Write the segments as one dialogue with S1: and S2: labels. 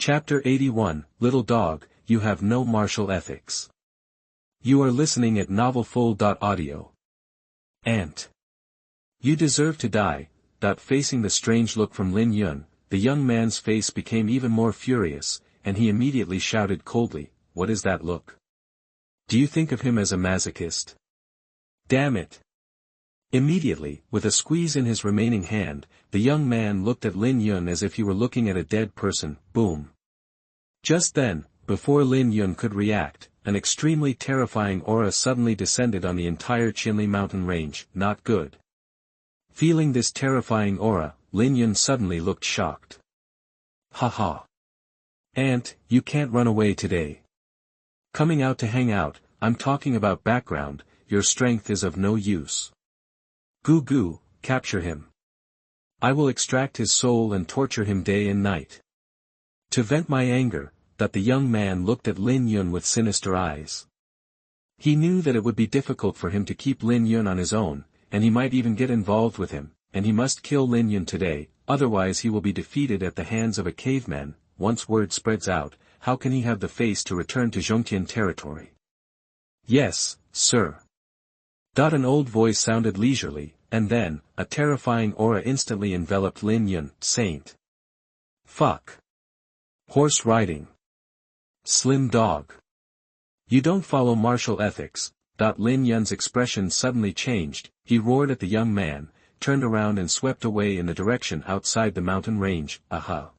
S1: Chapter 81, Little Dog, You Have No Martial Ethics. You are listening at novelfull.audio. Ant. You deserve to die. Facing the strange look from Lin Yun, the young man's face became even more furious, and he immediately shouted coldly, What is that look? Do you think of him as a masochist? Damn it! Immediately, with a squeeze in his remaining hand, the young man looked at Lin Yun as if he were looking at a dead person. Boom. Just then, before Lin Yun could react, an extremely terrifying aura suddenly descended on the entire Qinli mountain range. Not good. Feeling this terrifying aura, Lin Yun suddenly looked shocked. Haha. Ant, you can't run away today. Coming out to hang out, I'm talking about background, your strength is of no use. Goo goo, capture him. I will extract his soul and torture him day and night. To vent my anger, the young man looked at Lin Yun with sinister eyes. He knew that it would be difficult for him to keep Lin Yun on his own, and he might even get involved with him, and he must kill Lin Yun today, otherwise he will be defeated at the hands of a caveman. Once word spreads out, how can he have the face to return to Zhongtian territory? Yes, sir. An old voice sounded leisurely, and then, a terrifying aura instantly enveloped Lin Yun. Saint. Fuck. Horse riding. Slim dog. You don't follow martial ethics. Lin Yun's expression suddenly changed, he roared at the young man, turned around and swept away in the direction outside the mountain range. Aha.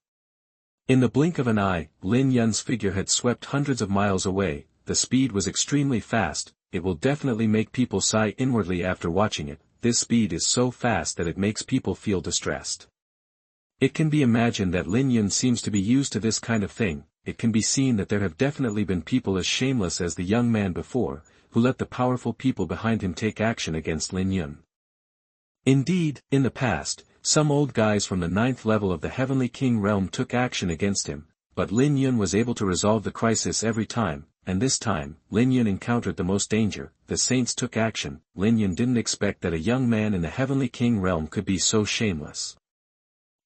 S1: In the blink of an eye, Lin Yun's figure had swept hundreds of miles away. The speed was extremely fast. It will definitely make people sigh inwardly after watching it. This speed is so fast that it makes people feel distressed. It can be imagined that Lin Yun seems to be used to this kind of thing. It can be seen that there have definitely been people as shameless as the young man before, who let the powerful people behind him take action against Lin Yun. Indeed, in the past, some old guys from the 9th level of the Heavenly King realm took action against him, but Lin Yun was able to resolve the crisis every time, and this time, Lin Yun encountered the most danger. The saints took action. Lin Yun didn't expect that a young man in the Heavenly King realm could be so shameless.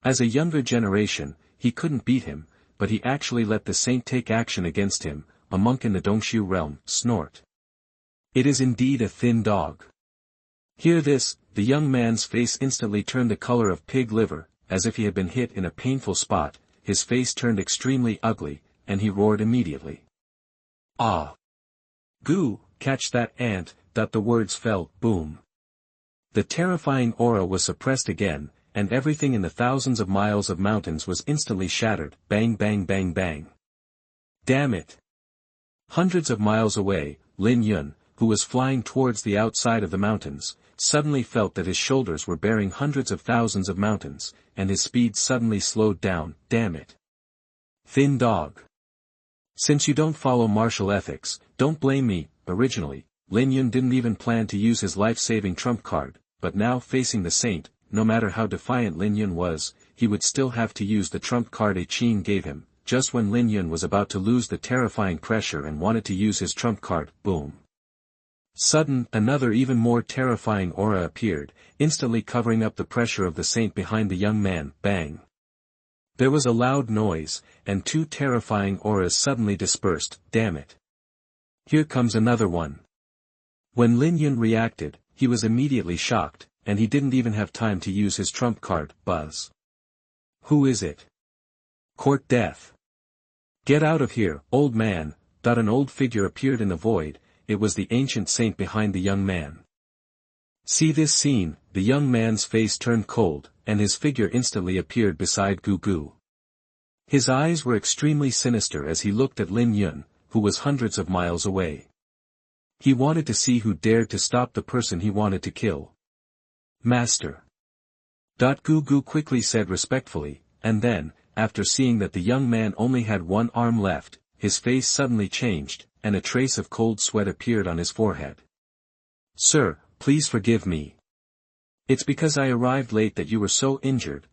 S1: As a younger generation, he couldn't beat him, but he actually let the saint take action against him, a monk in the Dongshu realm. Snort. It is indeed a thin dog. Hear this, the young man's face instantly turned the color of pig liver, as if he had been hit in a painful spot. His face turned extremely ugly, and he roared immediately. Ah! Goo, catch that ant. The words fell. Boom. The terrifying aura was suppressed again, and everything in the thousands of miles of mountains was instantly shattered. Bang bang bang bang. Damn it! Hundreds of miles away, Lin Yun, who was flying towards the outside of the mountains, suddenly felt that his shoulders were bearing hundreds of thousands of mountains, and his speed suddenly slowed down. Damn it! Thin dog. Since you don't follow martial ethics, don't blame me. Originally, Lin Yun didn't even plan to use his life-saving trump card, but now facing the saint, no matter how defiant Lin Yun was, he would still have to use the trump card Qin gave him. Just when Lin Yun was about to lose the terrifying pressure and wanted to use his trump card, boom. Sudden, another even more terrifying aura appeared, instantly covering up the pressure of the saint behind the young man. Bang. There was a loud noise, and two terrifying auras suddenly dispersed. Damn it. Here comes another one. When Lin Yun reacted, he was immediately shocked, and he didn't even have time to use his trump card. Buzz. Who is it? Court death. Get out of here, old man. An old figure appeared in the void. It was the ancient saint behind the young man. See this scene, the young man's face turned cold, and his figure instantly appeared beside Goo Goo. His eyes were extremely sinister as he looked at Lin Yun, who was hundreds of miles away. He wanted to see who dared to stop the person he wanted to kill. Master. Goo Goo quickly said respectfully, and then, after seeing that the young man only had one arm left, his face suddenly changed, and a trace of cold sweat appeared on his forehead. Sir, please forgive me. It's because I arrived late that you were so injured.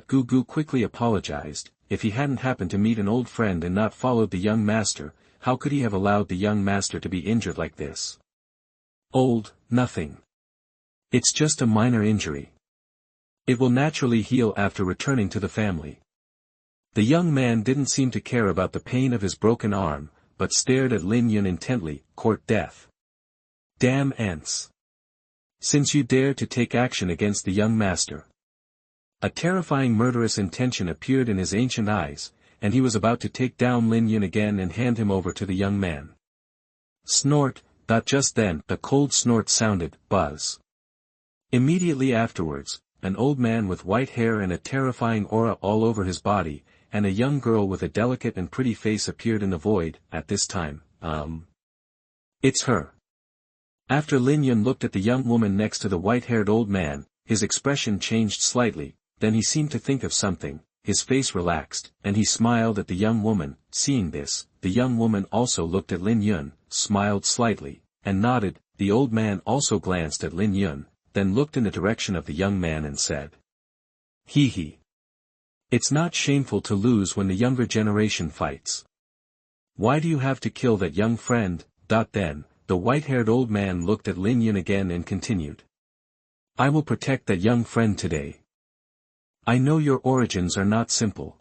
S1: Goo Goo quickly apologized. If he hadn't happened to meet an old friend and not followed the young master, how could he have allowed the young master to be injured like this? Nothing. It's just a minor injury. It will naturally heal after returning to the family. The young man didn't seem to care about the pain of his broken arm, but stared at Lin Yun intently. Court death. Damn ants. Since you dare to take action against the young master. A terrifying murderous intention appeared in his ancient eyes, and he was about to take down Lin Yun again and hand him over to the young man. Snort. Just then, a cold snort sounded. Buzz. Immediately afterwards, an old man with white hair and a terrifying aura all over his body, and a young girl with a delicate and pretty face appeared in the void. At this time, it's her. After Lin Yun looked at the young woman next to the white-haired old man, his expression changed slightly, then he seemed to think of something, his face relaxed, and he smiled at the young woman. Seeing this, the young woman also looked at Lin Yun, smiled slightly, and nodded. The old man also glanced at Lin Yun, then looked in the direction of the young man and said, "Hee hee. It's not shameful to lose when the younger generation fights. Why do you have to kill that young friend?" Then, the white-haired old man looked at Lin Yun again and continued. "I will protect that young friend today. I know your origins are not simple.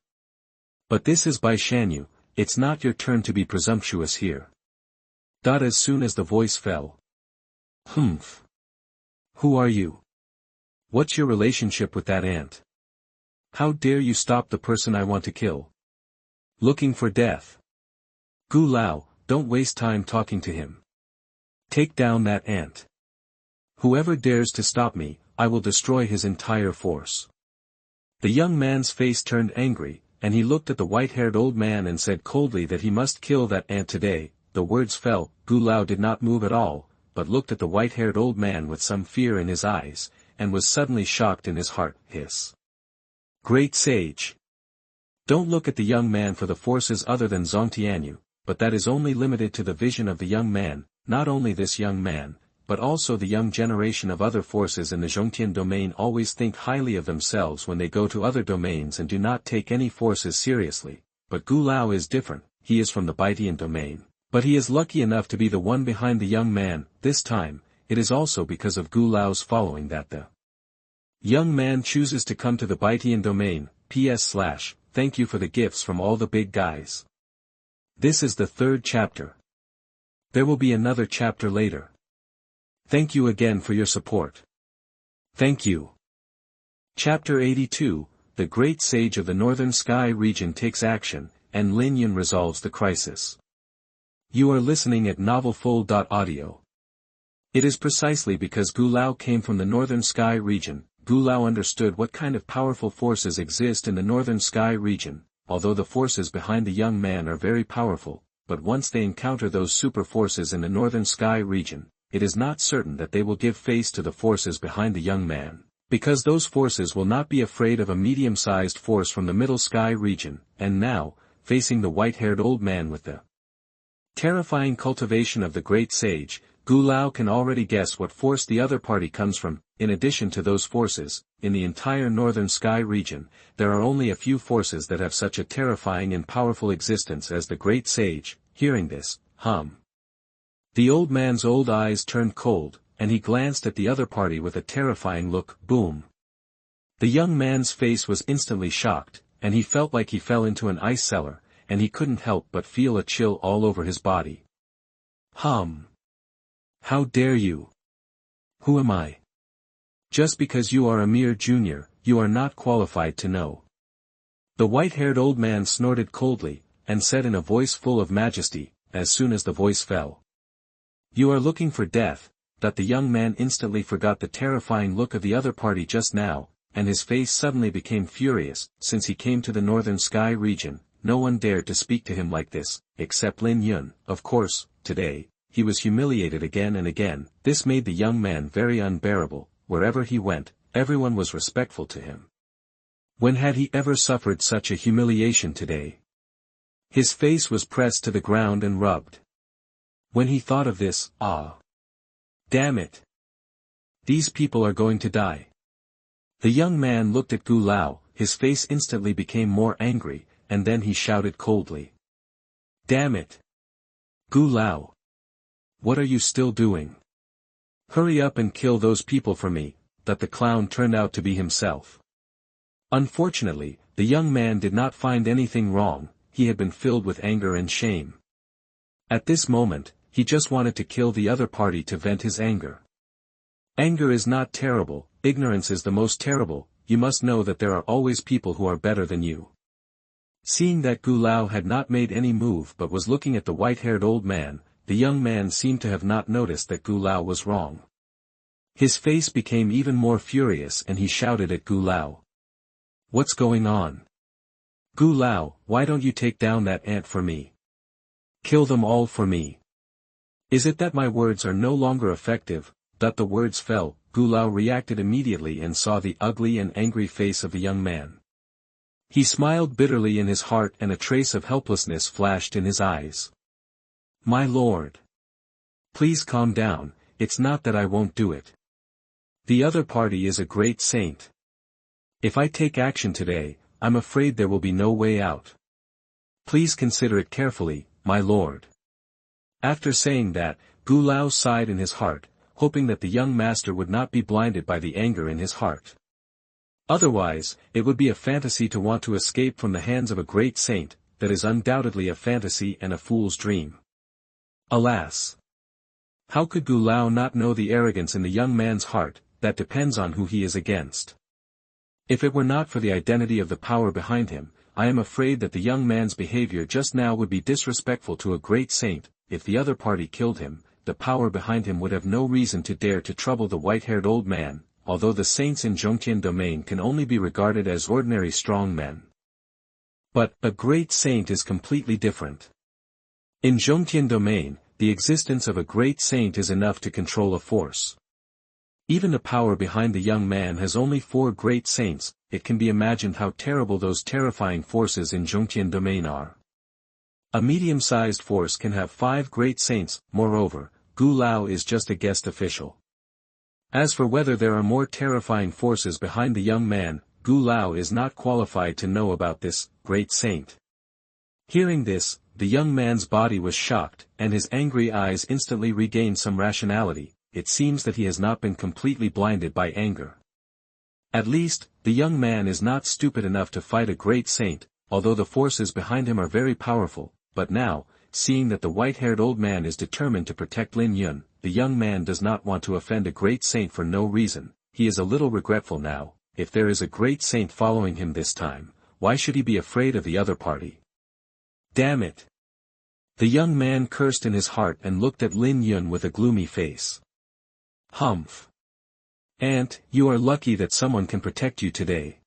S1: But this is Bai Shanyu, it's not your turn to be presumptuous here." As soon as the voice fell. "Humph. Who are you? What's your relationship with that ant? How dare you stop the person I want to kill? Looking for death? Gu Lao, don't waste time talking to him. Take down that ant. Whoever dares to stop me, I will destroy his entire force." The young man's face turned angry, and he looked at the white-haired old man and said coldly that he must kill that ant today. The words fell. Gu Lao did not move at all, but looked at the white-haired old man with some fear in his eyes, and was suddenly shocked in his heart. Hiss. Great sage. Don't look at the young man for the forces other than Zongtianyu, but that is only limited to the vision of the young man. Not only this young man, but also the young generation of other forces in the Zhongtian domain always think highly of themselves when they go to other domains and do not take any forces seriously. But Gu Lao is different. He is from the Baitian domain, but he is lucky enough to be the one behind the young man. This time, it is also because of Gu Lao's following that the young man chooses to come to the Baitian domain. Thank you for the gifts from all the big guys. This is the 3rd chapter. There will be another chapter later. Thank you again for your support. Thank you. Chapter 82, The Great Sage of the Northern Sky Region takes action, and Lin Yun resolves the crisis. You are listening at novelfull.audio. It is precisely because Gu Lao came from the Northern Sky Region. Gu Lao understood what kind of powerful forces exist in the Northern Sky Region. Although the forces behind the young man are very powerful, but once they encounter those super forces in the Northern Sky Region, it is not certain that they will give face to the forces behind the young man, because those forces will not be afraid of a medium-sized force from the Middle Sky Region. And now, facing the white-haired old man with the terrifying cultivation of the Great Sage, Gu Lao can already guess what force the other party comes from. In addition to those forces, in the entire Northern Sky Region, there are only a few forces that have such a terrifying and powerful existence as the Great Sage. Hearing this, the old man's old eyes turned cold, and he glanced at the other party with a terrifying look. Boom. The young man's face was instantly shocked, and he felt like he fell into an ice cellar, and he couldn't help but feel a chill all over his body. How dare you? Who am I? Just because you are a mere junior, you are not qualified to know. The white-haired old man snorted coldly, and said in a voice full of majesty, as soon as the voice fell. You are looking for death. That the young man instantly forgot the terrifying look of the other party just now, and his face suddenly became furious. Since he came to the Northern Sky Region, no one dared to speak to him like this, except Lin Yun. Of course, today, he was humiliated again and again. This made the young man very unbearable. Wherever he went, everyone was respectful to him. When had he ever suffered such a humiliation today? His face was pressed to the ground and rubbed. When he thought of this, damn it! These people are going to die. The young man looked at Gu Lao, his face instantly became more angry, and then he shouted coldly. Damn it! Gu Lao! What are you still doing? Hurry up and kill those people for me. That the clown turned out to be himself. Unfortunately, the young man did not find anything wrong, he had been filled with anger and shame. At this moment, he just wanted to kill the other party to vent his anger. Anger is not terrible, ignorance is the most terrible. You must know that there are always people who are better than you. Seeing that Gu Lao had not made any move but was looking at the white-haired old man, the young man seemed to have not noticed that Gu Lao was wrong. His face became even more furious and he shouted at Gu Lao. "What's going on? Gu Lao, why don't you take down that ant for me? Kill them all for me. Is it that my words are no longer effective?" The words fell. Gu Lao reacted immediately and saw the ugly and angry face of the young man. He smiled bitterly in his heart and a trace of helplessness flashed in his eyes. "My lord. Please calm down, it's not that I won't do it. The other party is a great saint. If I take action today, I'm afraid there will be no way out. Please consider it carefully, my lord." After saying that, Gu Lao sighed in his heart, hoping that the young master would not be blinded by the anger in his heart. Otherwise, it would be a fantasy to want to escape from the hands of a great saint, that is undoubtedly a fantasy and a fool's dream. Alas! How could Gu Lao not know the arrogance in the young man's heart? That depends on who he is against. If it were not for the identity of the power behind him, I am afraid that the young man's behavior just now would be disrespectful to a great saint. If the other party killed him, the power behind him would have no reason to dare to trouble the white-haired old man, although the saints in Zhongtian domain can only be regarded as ordinary strong men. But, a great saint is completely different. In Zhongtian domain, the existence of a great saint is enough to control a force. Even the power behind the young man has only 4 great saints. It can be imagined how terrible those terrifying forces in Zhongtian domain are. A medium-sized force can have 5 great saints. Moreover, Gu Lao is just a guest official. As for whether there are more terrifying forces behind the young man, Gu Lao is not qualified to know about this great saint. Hearing this, the young man's body was shocked, and his angry eyes instantly regained some rationality. It seems that he has not been completely blinded by anger. At least, the young man is not stupid enough to fight a great saint, although the forces behind him are very powerful. But now, seeing that the white-haired old man is determined to protect Lin Yun, the young man does not want to offend a great saint for no reason. He is a little regretful now. If there is a great saint following him this time, why should he be afraid of the other party? Damn it! The young man cursed in his heart and looked at Lin Yun with a gloomy face. Humph! Aunt, you are lucky that someone can protect you today.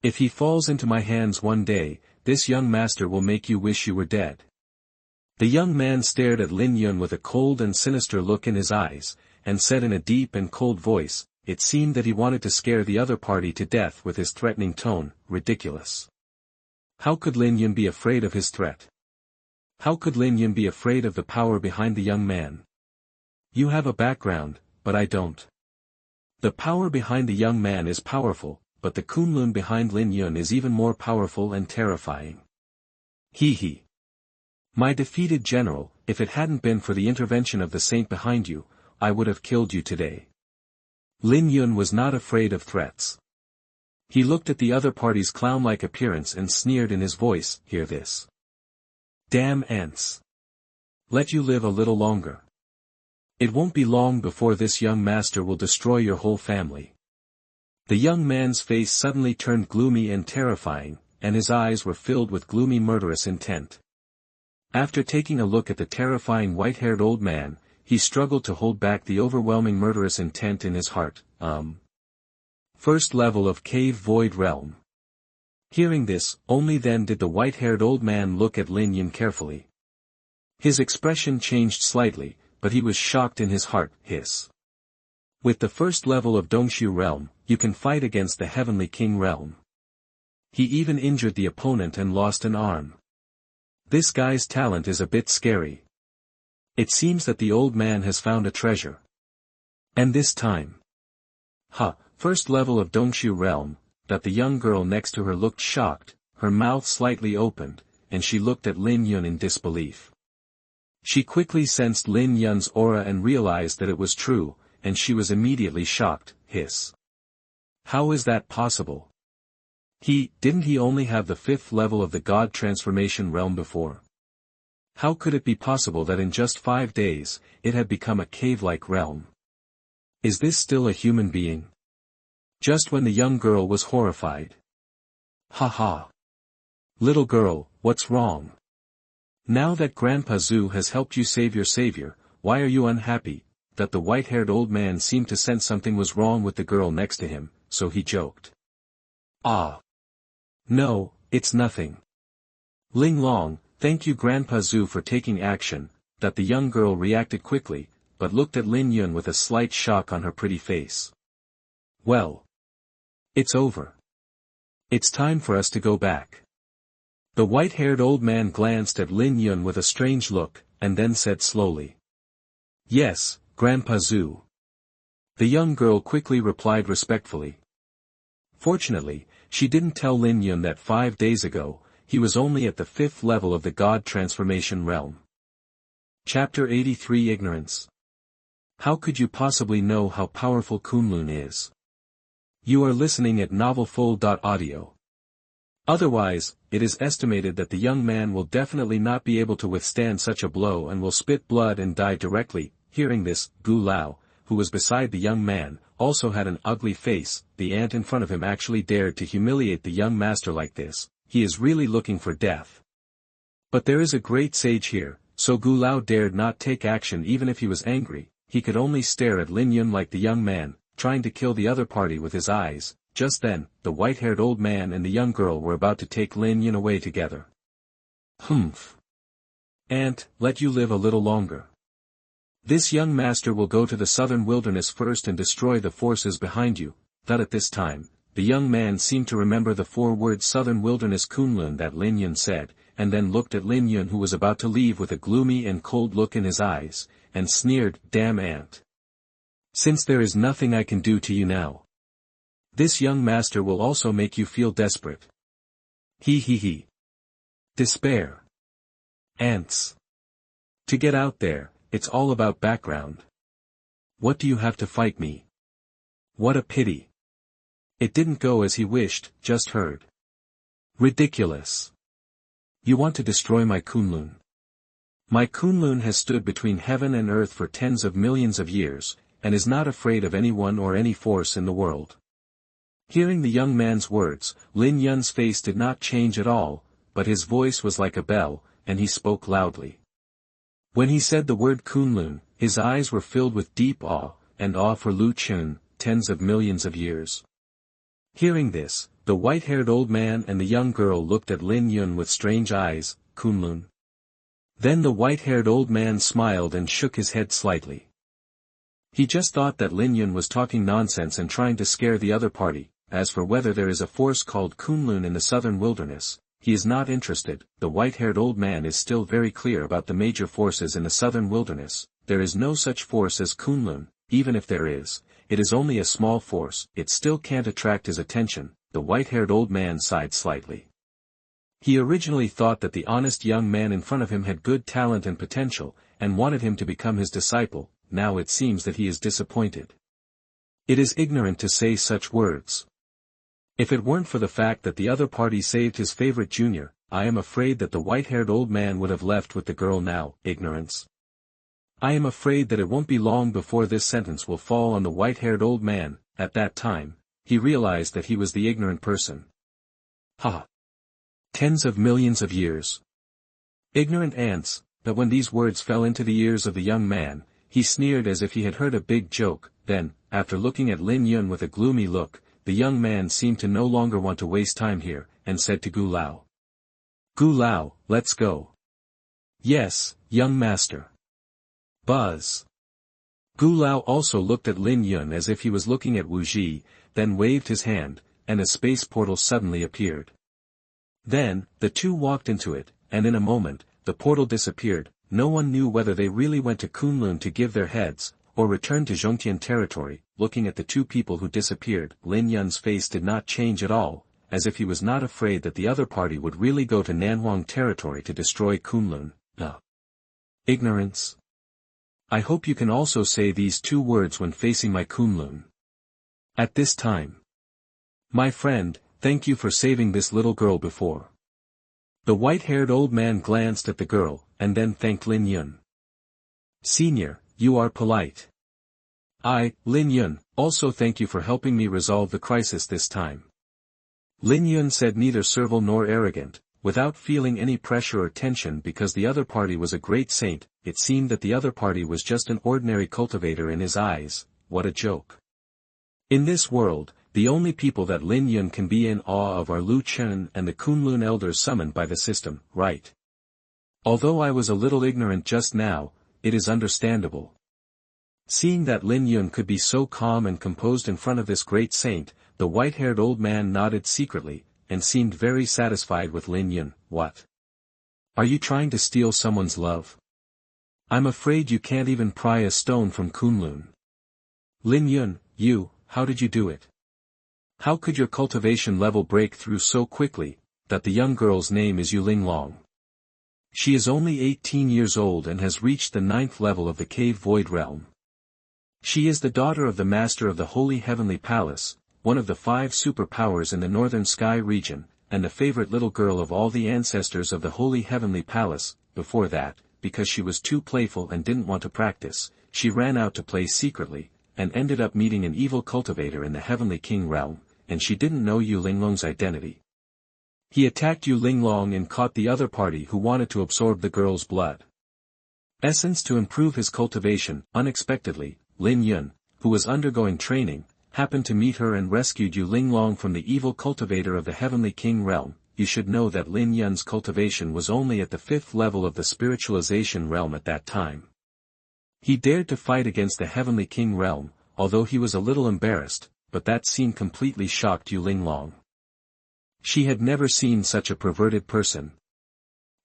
S1: If he falls into my hands one day, this young master will make you wish you were dead. The young man stared at Lin Yun with a cold and sinister look in his eyes, and said in a deep and cold voice, it seemed that he wanted to scare the other party to death with his threatening tone. Ridiculous. How could Lin Yun be afraid of his threat? How could Lin Yun be afraid of the power behind the young man? You have a background, but I don't. The power behind the young man is powerful, but the Kunlun behind Lin Yun is even more powerful and terrifying. He. My defeated general, if it hadn't been for the intervention of the saint behind you, I would have killed you today. Lin Yun was not afraid of threats. He looked at the other party's clown-like appearance and sneered in his voice, hear this. Damn ants. Let you live a little longer. It won't be long before this young master will destroy your whole family. The young man's face suddenly turned gloomy and terrifying, and his eyes were filled with gloomy murderous intent. After taking a look at the terrifying white-haired old man, he struggled to hold back the overwhelming murderous intent in his heart. First level of Cave Void Realm. Hearing this, only then did the white-haired old man look at Lin Yun carefully. His expression changed slightly, but he was shocked in his heart. Hiss. With the first level of Dongshu Realm, you can fight against the Heavenly King Realm. He even injured the opponent and lost an arm. This guy's talent is a bit scary. It seems that the old man has found a treasure. And this time. First level of Dongshu Realm. That the young girl next to her looked shocked, her mouth slightly opened, and she looked at Lin Yun in disbelief. She quickly sensed Lin Yun's aura and realized that it was true, and she was immediately shocked. Hiss. How is that possible? Didn't he only have the 5th level of the God Transformation realm before? How could it be possible that in just 5 days, it had become a cave-like realm? Is this still a human being? Just when the young girl was horrified. Ha ha. Little girl, what's wrong? Now that Grandpa Zhu has helped you save your savior, why are you unhappy? That the white-haired old man seemed to sense something was wrong with the girl next to him, so he joked. Ah. No, it's nothing. Ling Long, thank you Grandpa Zhu for taking action. That the young girl reacted quickly, but looked at Lin Yun with a slight shock on her pretty face. Well. It's over. It's time for us to go back. The white-haired old man glanced at Lin Yun with a strange look, and then said slowly. Yes, Grandpa Zhu. The young girl quickly replied respectfully. Fortunately, she didn't tell Lin Yun that 5 days ago, he was only at the 5th level of the God Transformation realm. Chapter 83 Ignorance. How could you possibly know how powerful Kunlun is? You are listening at novelfull.audio. Otherwise, it is estimated that the young man will definitely not be able to withstand such a blow and will spit blood and die directly. Hearing this, Gu Lao, who was beside the young man, also had an ugly face. The ant in front of him actually dared to humiliate the young master like this. He is really looking for death. But there is a great sage here, so Gu Lao dared not take action even if he was angry. He could only stare at Lin Yun like the young man, trying to kill the other party with his eyes. Just then, the white-haired old man and the young girl were about to take Lin Yun away together. Humph. Ant, let you live a little longer. This young master will go to the southern wilderness first and destroy the forces behind you. That at this time, the young man seemed to remember the 4 words southern wilderness Kunlun that Lin Yun said, and then looked at Lin Yun who was about to leave with a gloomy and cold look in his eyes, and sneered, Damn ant. Since there is nothing I can do to you now. This young master will also make you feel desperate. He. Despair. Ants. To get out there, it's all about background. What do you have to fight me? What a pity. It didn't go as he wished, just heard. Ridiculous. You want to destroy my Kunlun. My Kunlun has stood between heaven and earth for tens of millions of years, and is not afraid of anyone or any force in the world. Hearing the young man's words, Lin Yun's face did not change at all, but his voice was like a bell, and he spoke loudly. When he said the word Kunlun, his eyes were filled with deep awe, and awe for Lu Chun, tens of millions of years. Hearing this, the white-haired old man and the young girl looked at Lin Yun with strange eyes. Kunlun. Then the white-haired old man smiled and shook his head slightly. He just thought that Lin Yun was talking nonsense and trying to scare the other party. As for whether there is a force called Kunlun in the southern wilderness, he is not interested. The white-haired old man is still very clear about the major forces in the southern wilderness. There is no such force as Kunlun. Even if there is, it is only a small force. It still can't attract his attention. The white-haired old man sighed slightly. He originally thought that the honest young man in front of him had good talent and potential, and wanted him to become his disciple. Now it seems that he is disappointed. It is ignorant to say such words. If it weren't for the fact that the other party saved his favorite junior, I am afraid that the white-haired old man would have left with the girl now. Ignorance. I am afraid that it won't be long before this sentence will fall on the white-haired old man. At that time, he realized that he was the ignorant person. Ha! Tens of millions of years. Ignorant ants. But when these words fell into the ears of the young man, he sneered as if he had heard a big joke. Then, after looking at Lin Yun with a gloomy look, the young man seemed to no longer want to waste time here, and said to Gu Lao. Gu Lao, let's go. Yes, young master. Buzz. Gu Lao also looked at Lin Yun as if he was looking at Wu Ji, then waved his hand, and a space portal suddenly appeared. Then, the two walked into it, and in a moment, the portal disappeared. No one knew whether they really went to Kunlun to give their heads, or returned to Zhongtian territory. Looking at the two people who disappeared, Lin Yun's face did not change at all, as if he was not afraid that the other party would really go to Nanhuang territory to destroy Kunlun. Ignorance. I hope you can also say these 2 words when facing my Kunlun. At this time. My friend, thank you for saving this little girl before. The white-haired old man glanced at the girl, and then thanked Lin Yun. Senior, you are polite. I, Lin Yun, also thank you for helping me resolve the crisis this time. Lin Yun said, neither servile nor arrogant, without feeling any pressure or tension, because the other party was a great saint. It seemed that the other party was just an ordinary cultivator in his eyes. What a joke. In this world, the only people that Lin Yun can be in awe of are Lu Chen and the Kunlun elders summoned by the system, right? Although I was a little ignorant just now, it is understandable. Seeing that Lin Yun could be so calm and composed in front of this great saint, the white-haired old man nodded secretly, and seemed very satisfied with Lin Yun. What? Are you trying to steal someone's love? I'm afraid you can't even pry a stone from Kunlun. Lin Yun, how did you do it? How could your cultivation level break through so quickly, that the young girl's name is Yu Linglong? She is only 18 years old and has reached the 9th level of the Cave Void Realm. She is the daughter of the Master of the Holy Heavenly Palace, one of the 5 superpowers in the Northern Sky region, and the favorite little girl of all the ancestors of the Holy Heavenly Palace. Before that, because she was too playful and didn't want to practice, she ran out to play secretly, and ended up meeting an evil cultivator in the Heavenly King realm, and she didn't know Yu Linglong's identity. He attacked Yu Linglong and caught the other party who wanted to absorb the girl's blood. Essence to improve his cultivation. Unexpectedly, Lin Yun, who was undergoing training, happened to meet her and rescued Yu Linglong from the evil cultivator of the Heavenly King realm. You should know that Lin Yun's cultivation was only at the 5th level of the spiritualization realm at that time. He dared to fight against the Heavenly King realm, although he was a little embarrassed, but that scene completely shocked Yu Linglong. She had never seen such a perverted person.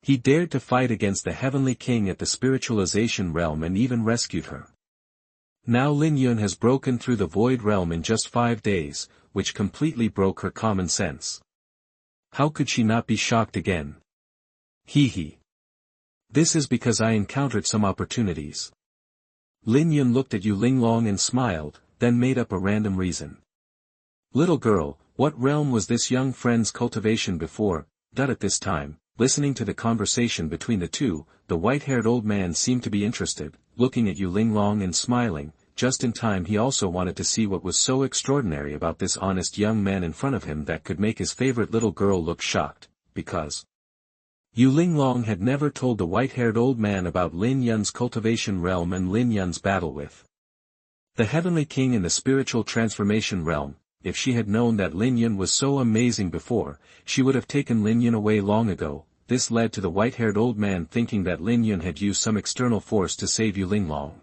S1: He dared to fight against the Heavenly King at the spiritualization realm and even rescued her. Now Lin Yun has broken through the Void Realm in just 5 days, which completely broke her common sense. How could she not be shocked again? Hee. This is because I encountered some opportunities. Lin Yun looked at Yu Linglong and smiled, then made up a random reason. Little girl, what realm was this young friend's cultivation before? At this time, listening to the conversation between the two, the white-haired old man seemed to be interested, looking at Yu Linglong and smiling. Just in time, he also wanted to see what was so extraordinary about this honest young man in front of him that could make his favorite little girl look shocked, because Yu Linglong had never told the white-haired old man about Lin Yun's cultivation realm and Lin Yun's battle with the Heavenly King in the spiritual transformation realm. If she had known that Lin Yun was so amazing before, she would have taken Lin Yun away long ago. This led to the white-haired old man thinking that Lin Yun had used some external force to save Yu Linglong.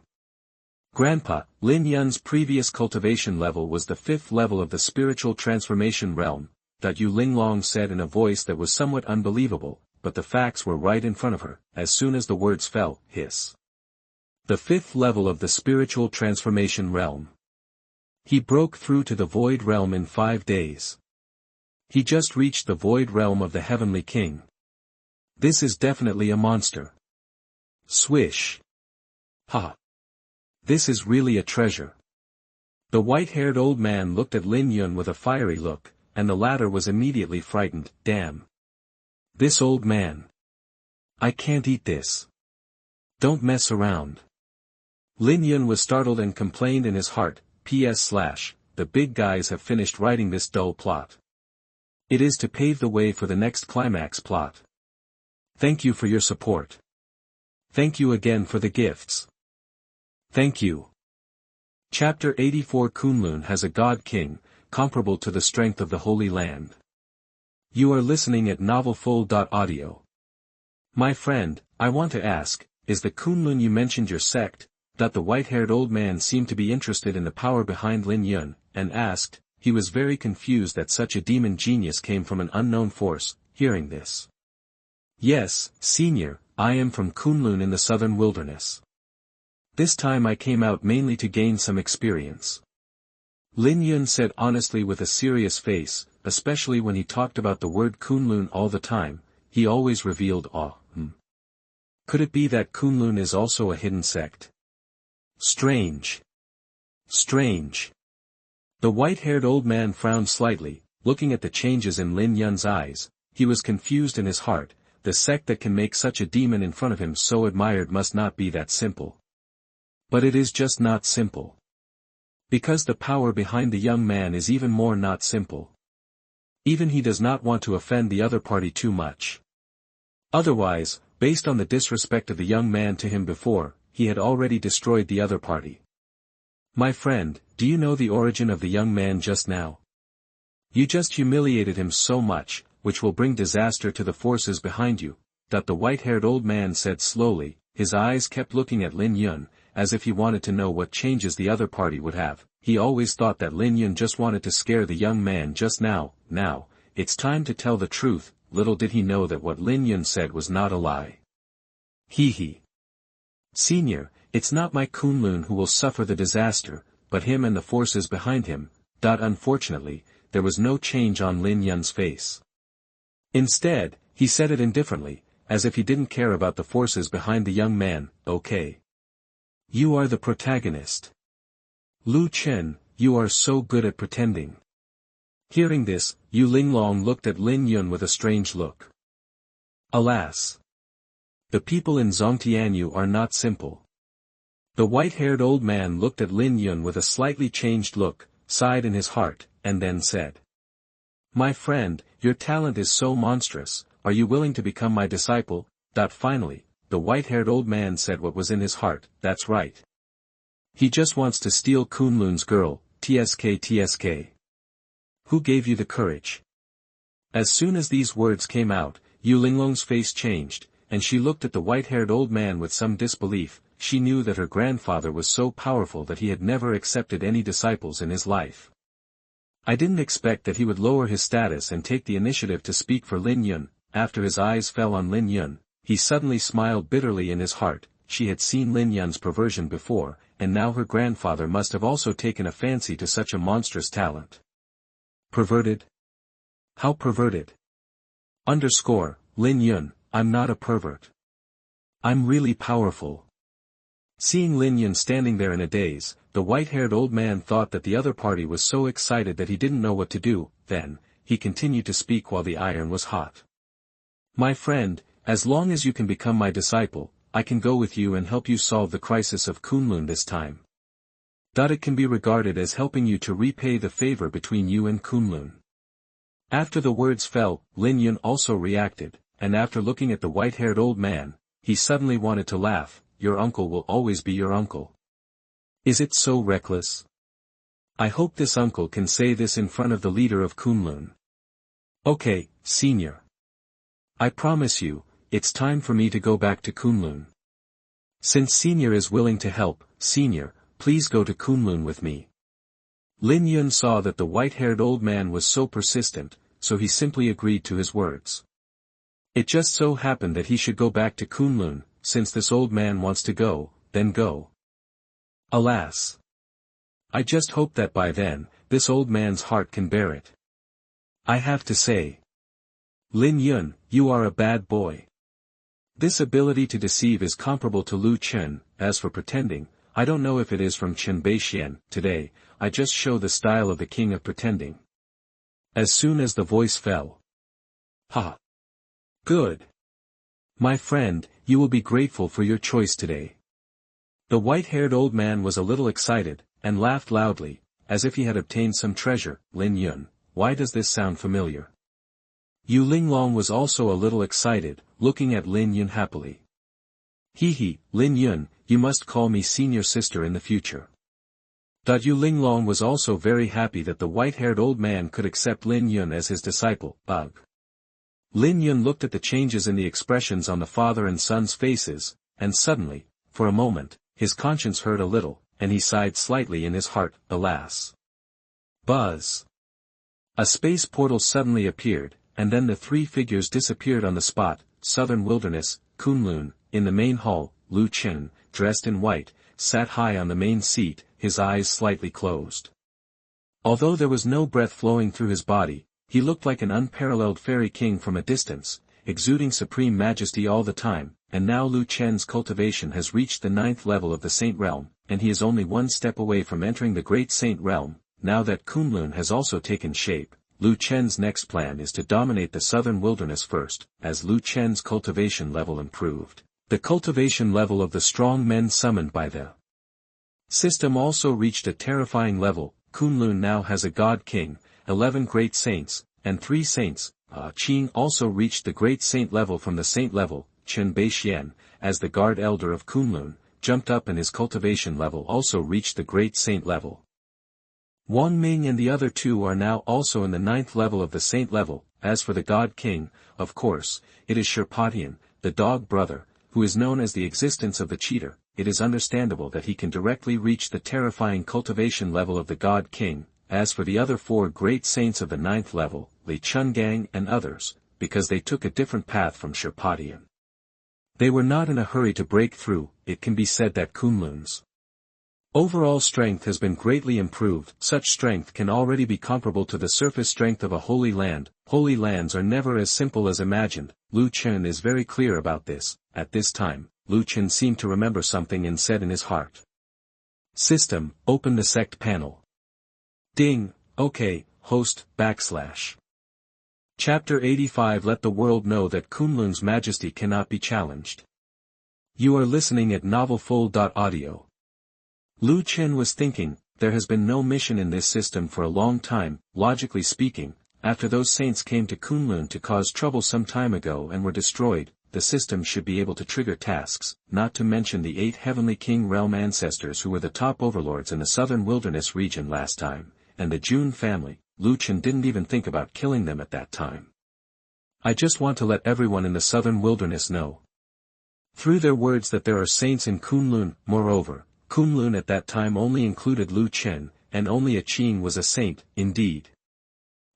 S1: Grandpa, Lin Yun's previous cultivation level was the 5th level of the spiritual transformation realm, Yu Linglong said in a voice that was somewhat unbelievable, but the facts were right in front of her. As soon as the words fell, hiss. The 5th level of the spiritual transformation realm. He broke through to the Void Realm in 5 days. He just reached the Void Realm of the Heavenly King. This is definitely a monster. Swish. Ha. This is really a treasure. The white-haired old man looked at Lin Yun with a fiery look, and the latter was immediately frightened. Damn. This old man. I can't eat this. Don't mess around. Lin Yun was startled and complained in his heart, the big guys have finished writing this dull plot. It is to pave the way for the next climax plot. Thank you for your support. Thank you again for the gifts. Thank you. Chapter 84. Kunlun has a God King, comparable to the strength of the Holy Land. You are listening at novelfull.audio. My friend, I want to ask, is the Kunlun you mentioned your sect? The white-haired old man seemed to be interested in the power behind Lin Yun, and asked. He was very confused that such a demon genius came from an unknown force. Hearing this. Yes, senior, I am from Kunlun in the southern wilderness. This time I came out mainly to gain some experience. Lin Yun said honestly with a serious face, especially when he talked about the word Kunlun all the time. He always revealed awe. Could it be that Kunlun is also a hidden sect? Strange. The white-haired old man frowned slightly, looking at the changes in Lin Yun's eyes, he was confused in his heart. The sect that can make such a demon in front of him so admired must not be that simple. But it is just not simple. Because the power behind the young man is even more not simple. Even he does not want to offend the other party too much. Otherwise, based on the disrespect of the young man to him before, he had already destroyed the other party. My friend, do you know the origin of the young man just now? You just humiliated him so much, which will bring disaster to the forces behind you, that the white-haired old man said slowly. His eyes kept looking at Lin Yun, as if he wanted to know what changes the other party would have. He always thought that Lin Yun just wanted to scare the young man just now. Now, it's time to tell the truth. Little did he know that what Lin Yun said was not a lie. Hee. Senior, it's not my Kunlun who will suffer the disaster, but him and the forces behind him. Unfortunately, there was no change on Lin Yun's face. Instead, he said it indifferently, as if he didn't care about the forces behind the young man. Okay. You are the protagonist. Lu Chen, you are so good at pretending. Hearing this, Yu Linglong looked at Lin Yun with a strange look. Alas! The people in Zhongtianyu are not simple. The white-haired old man looked at Lin Yun with a slightly changed look, sighed in his heart, and then said. My friend, your talent is so monstrous, are you willing to become my disciple? Finally, the white-haired old man said what was in his heart. That's right. He just wants to steal Kunlun's girl. TSK. Who gave you the courage? As soon as these words came out, Yu Linglong's face changed, and she looked at the white-haired old man with some disbelief. She knew that her grandfather was so powerful that he had never accepted any disciples in his life. I didn't expect that he would lower his status and take the initiative to speak for Lin Yun. After his eyes fell on Lin Yun, he suddenly smiled bitterly in his heart. She had seen Lin Yun's perversion before, and now her grandfather must have also taken a fancy to such a monstrous talent. Perverted? How perverted? Lin Yun, I'm not a pervert. I'm really powerful. Seeing Lin Yun standing there in a daze, the white-haired old man thought that the other party was so excited that he didn't know what to do. Then, he continued to speak while the iron was hot. My friend, as long as you can become my disciple, I can go with you and help you solve the crisis of Kunlun this time. It can be regarded as helping you to repay the favor between you and Kunlun. After the words fell, Lin Yun also reacted, and after looking at the white-haired old man, he suddenly wanted to laugh. Your uncle will always be your uncle. Is it so reckless? I hope this uncle can say this in front of the leader of Kunlun. Okay, senior. I promise you, it's time for me to go back to Kunlun. Since senior is willing to help, senior, please go to Kunlun with me. Lin Yun saw that the white-haired old man was so persistent, so he simply agreed to his words. It just so happened that he should go back to Kunlun. Since this old man wants to go, then go. Alas! I just hope that by then, this old man's heart can bear it. I have to say. Lin Yun, you are a bad boy. This ability to deceive is comparable to Lu Chen. As for pretending, I don't know if it is from Chen Beixian. Today, I just show the style of the king of pretending. As soon as the voice fell. Ha! Good. My friend, you will be grateful for your choice today. The white-haired old man was a little excited, and laughed loudly, as if he had obtained some treasure. Lin Yun, why does this sound familiar? Yu Linglong was also a little excited, looking at Lin Yun happily. Hee, Lin Yun, you must call me senior sister in the future. Yu Linglong was also very happy that the white-haired old man could accept Lin Yun as his disciple. Lin Yun looked at the changes in the expressions on the father and son's faces, and suddenly, for a moment, his conscience hurt a little, and he sighed slightly in his heart. Alas! Buzz! A space portal suddenly appeared, and then the three figures disappeared on the spot. Southern Wilderness, Kunlun. In the main hall, Lu Chen, dressed in white, sat high on the main seat, his eyes slightly closed. Although there was no breath flowing through his body, he looked like an unparalleled fairy king from a distance, exuding supreme majesty all the time. And now Lu Chen's cultivation has reached the 9th level of the Saint Realm, and he is only one step away from entering the Great Saint Realm. Now that Kunlun has also taken shape, Lu Chen's next plan is to dominate the southern wilderness first. As Lu Chen's cultivation level improved, the cultivation level of the strong men summoned by the system also reached a terrifying level. Kunlun now has a god king, 11 great saints, and 3 saints. Qing also reached the great saint level from the saint level. Chen Beixian, as the guard elder of Kunlun, jumped up and his cultivation level also reached the great saint level. Wang Ming and the other 2 are now also in the 9th level of the saint level. As for the god king, of course, it is Shirpatian, the dog brother, who is known as the existence of the cheater. It is understandable that he can directly reach the terrifying cultivation level of the god king. As for the other 4 great saints of the 9th level, Li Chungang and others, because they took a different path from Shirpatian, they were not in a hurry to break through. It can be said that Kunlun's overall strength has been greatly improved. Such strength can already be comparable to the surface strength of a holy land. Holy lands are never as simple as imagined. Lu Chen is very clear about this. At this time, Lu Chen seemed to remember something and said in his heart, "System, open the sect panel." Ding, OK, host, /. Chapter 85. Let the world know that Kunlun's majesty cannot be challenged. You are listening at novelfull.audio. Lu Chen was thinking, there has been no mission in this system for a long time. Logically speaking, after those saints came to Kunlun to cause trouble some time ago and were destroyed, the system should be able to trigger tasks, not to mention the 8 Heavenly King realm ancestors who were the top overlords in the southern wilderness region last time, and the Jun family. Lu Chen didn't even think about killing them at that time. I just want to let everyone in the southern wilderness know through their words that there are saints in Kunlun. Moreover, Kunlun at that time only included Lu Chen, and only a Qing was a saint, indeed.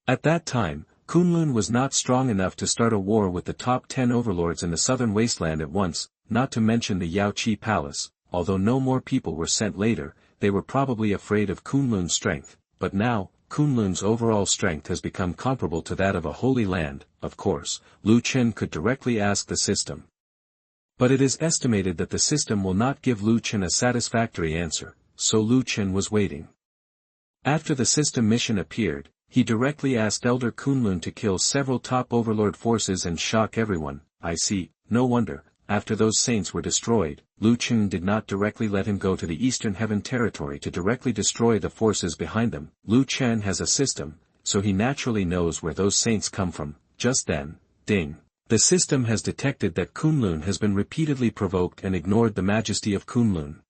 S1: At that time, Kunlun was not strong enough to start a war with the top 10 overlords in the southern wasteland at once, not to mention the Yaoqi palace. Although no more people were sent later, they were probably afraid of Kunlun's strength, but now, Kunlun's overall strength has become comparable to that of a holy land. Of course, Lu Chen could directly ask the system, but it is estimated that the system will not give Lu Chen a satisfactory answer, so Lu Chen was waiting. After the system mission appeared, he directly asked Elder Kunlun to kill several top overlord forces and shock everyone. I see, no wonder, after those saints were destroyed, Lu Chen did not directly let him go to the Eastern Heaven territory to directly destroy the forces behind them. Lu Chen has a system, so he naturally knows where those saints come from. Just then, ding. The system has detected that Kunlun has been repeatedly provoked and ignored the majesty of Kunlun.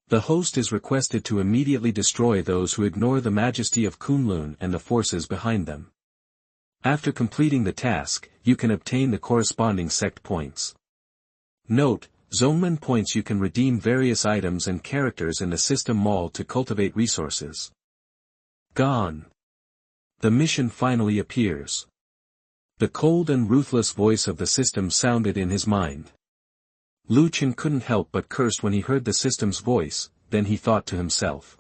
S1: The host is requested to immediately destroy those who ignore the majesty of Kunlun and the forces behind them. After completing the task, you can obtain the corresponding sect points. Note, Zonman points. You can redeem various items and characters in the system mall to cultivate resources. Gone. The mission finally appears. The cold and ruthless voice of the system sounded in his mind. Lu Chen couldn't help but curse when he heard the system's voice. Then he thought to himself,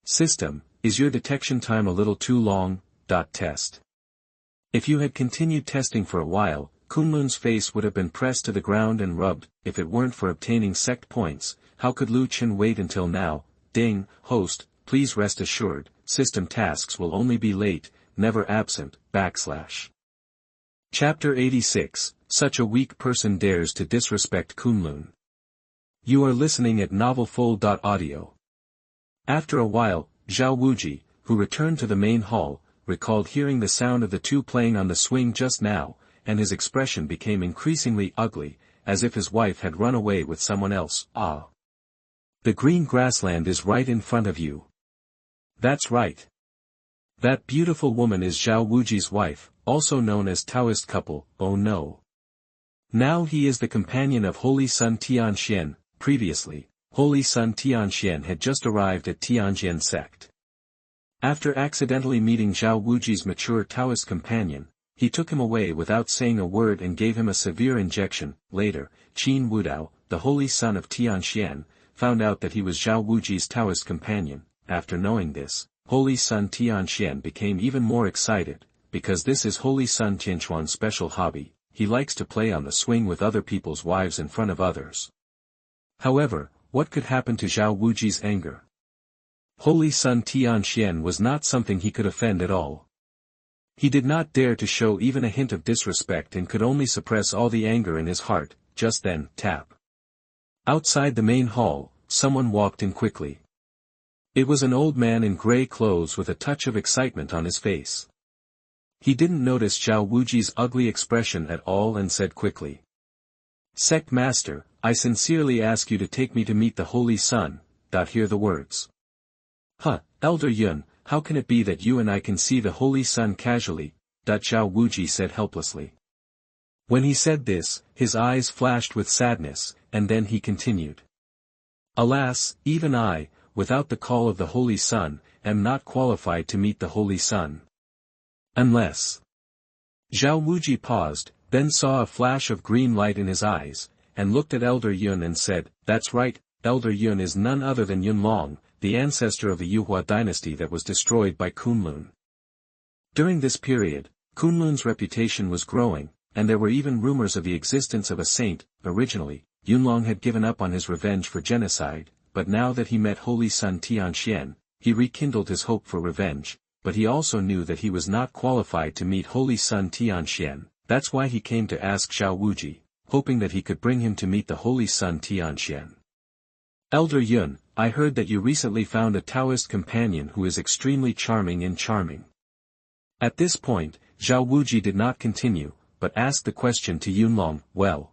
S1: "System, is your detection time a little too long? Test. If you had continued testing for a while, Kunlun's face would have been pressed to the ground and rubbed. If it weren't for obtaining sect points, how could Lu Chen wait until now?" Ding, host, please rest assured, system tasks will only be late, never absent, /. Chapter 86, Such a weak person dares to disrespect Kunlun. You are listening at novelfull.audio. After a while, Zhao Wuji, who returned to the main hall, recalled hearing the sound of the 2 playing on the swing just now, and his expression became increasingly ugly, as if his wife had run away with someone else. Ah! The green grassland is right in front of you. That's right. That beautiful woman is Zhao Wuji's wife, also known as Taoist couple. Oh no. Now he is the companion of Holy Sun Tianxian. Previously, Holy Sun Tianxian had just arrived at Tianjian sect. After accidentally meeting Zhao Wuji's mature Taoist companion, he took him away without saying a word and gave him a severe injection. Later, Qin Wudao, the holy son of Tianxian, found out that he was Zhao Wuji's Taoist companion. After knowing this, Holy Sun Tianxian became even more excited, because this is Holy Sun Tianquan's special hobby. He likes to play on the swing with other people's wives in front of others. However, what could happen to Zhao Wuji's anger? Holy Sun Tianxian was not something he could offend at all. He did not dare to show even a hint of disrespect and could only suppress all the anger in his heart. Just then, tap. Outside the main hall, someone walked in quickly. It was an old man in gray clothes with a touch of excitement on his face. He didn't notice Zhao Wuji's ugly expression at all and said quickly. Sect Master, I sincerely ask you to take me to meet the Holy Sun. Hear the words. Elder Yun, how can it be that you and I can see the Holy Sun casually? Zhao Wuji said helplessly. When he said this, his eyes flashed with sadness, and then he continued. Alas, even I, without the call of the Holy Sun, am not qualified to meet the Holy Sun. Unless. Zhao Wuji paused, then saw a flash of green light in his eyes, and looked at Elder Yun and said, That's right, Elder Yun is none other than Yun Long, the ancestor of the Yuhua dynasty that was destroyed by Kunlun. During this period, Kunlun's reputation was growing, and there were even rumors of the existence of a saint. Originally, Yun Long had given up on his revenge for genocide, but now that he met Holy Sun Tianxian, he rekindled his hope for revenge, but he also knew that he was not qualified to meet Holy Sun Tianxian. That's why he came to ask Zhao Wuji, hoping that he could bring him to meet the Holy Sun Tianxian. Elder Yun, I heard that you recently found a Taoist companion who is extremely charming and charming. At this point, Zhao Wuji did not continue, but asked the question to Yun Long, well.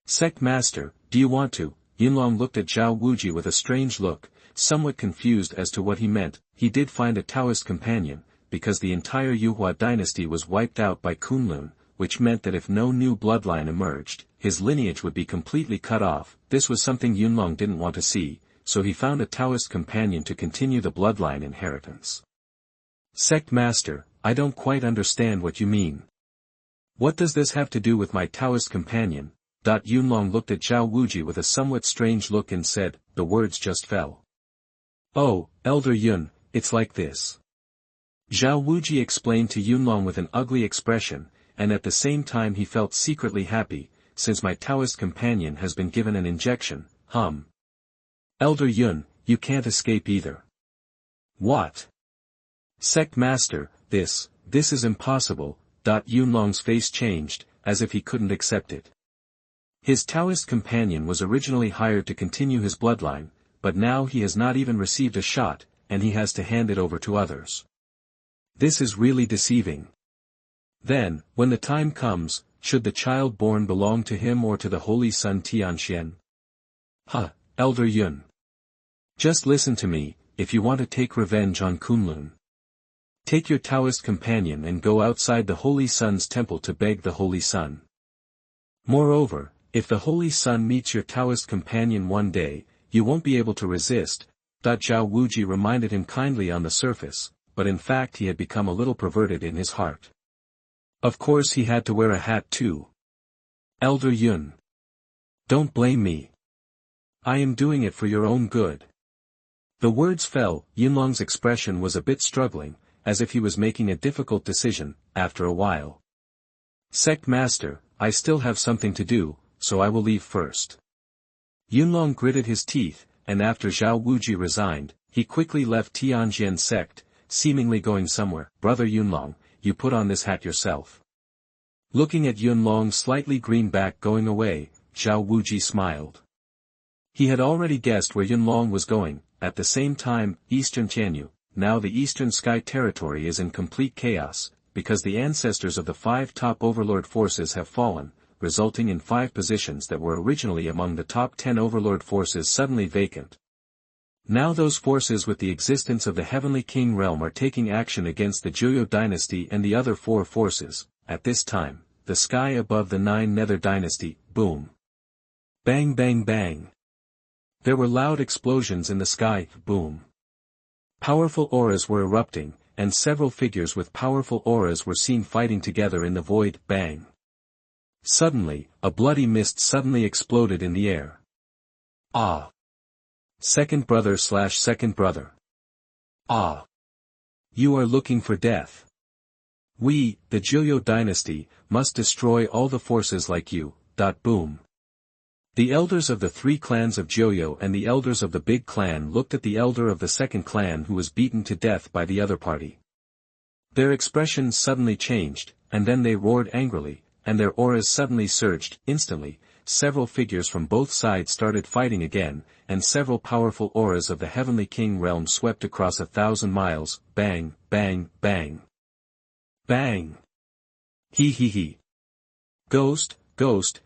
S1: Sect Master, do you want to? Yun Long looked at Zhao Wuji with a strange look, somewhat confused as to what he meant. He did find a Taoist companion, because the entire Yuhua dynasty was wiped out by Kunlun, which meant that if no new bloodline emerged, his lineage would be completely cut off. This was something Yun Long didn't want to see, so he found a Taoist companion to continue the bloodline inheritance. Sect Master, I don't quite understand what you mean. What does this have to do with my Taoist companion? Yun Long looked at Zhao Wuji with a somewhat strange look and said, the words just fell. Oh, Elder Yun, it's like this. Zhao Wuji explained to Yun Long with an ugly expression, and at the same time he felt secretly happy, since my Taoist companion has been given an injection. Elder Yun, you can't escape either. What? Sect Master, this is impossible. Yun Long's face changed, as if he couldn't accept it. His Taoist companion was originally hired to continue his bloodline, but now he has not even received a shot, and he has to hand it over to others. This is really deceiving. Then, when the time comes, should the child born belong to him or to the Holy Sun Tianxian? Elder Yun. Just listen to me, if you want to take revenge on Kunlun. Take your Taoist companion and go outside the Holy Sun's temple to beg the Holy Sun. Moreover, if the Holy Sun meets your Taoist companion one day, you won't be able to resist. Zhao Wuji reminded him kindly on the surface, but in fact he had become a little perverted in his heart. Of course he had to wear a hat too. Elder Yun. Don't blame me. I am doing it for your own good. The words fell. Yun Long's expression was a bit struggling, as if he was making a difficult decision. After a while. Sect Master, I still have something to do, so I will leave first. Yun Long gritted his teeth, and after Zhao Wuji resigned, he quickly left Tianjian sect, seemingly going somewhere. Brother Yun Long, you put on this hat yourself. Looking at Yun Long's slightly green back going away, Zhao Wuji smiled. He had already guessed where Yun Long was going. At the same time, Eastern Tianyu, now the Eastern Sky Territory is in complete chaos, because the ancestors of the 5 top overlord forces have fallen, resulting in 5 positions that were originally among the top 10 overlord forces suddenly vacant. Now those forces with the existence of the Heavenly King realm are taking action against the Joyo dynasty and the other 4 forces. At this time, the sky above the 9 Nether dynasty, boom. Bang bang bang. There were loud explosions in the sky, boom. Powerful auras were erupting, and several figures with powerful auras were seen fighting together in the void, bang. Suddenly, a bloody mist suddenly exploded in the air. Ah! Second brother. Ah! You are looking for death. We, the Joyo dynasty, must destroy all the forces like you. Boom. The elders of the 3 clans of Joyo and the elders of the big clan looked at the elder of the second clan who was beaten to death by the other party. Their expressions suddenly changed, and then they roared angrily, and their auras suddenly surged. Instantly, several figures from both sides started fighting again, and several powerful auras of the Heavenly King realm swept across 1,000 miles. Bang, bang, bang. Bang! He he he. Ghost,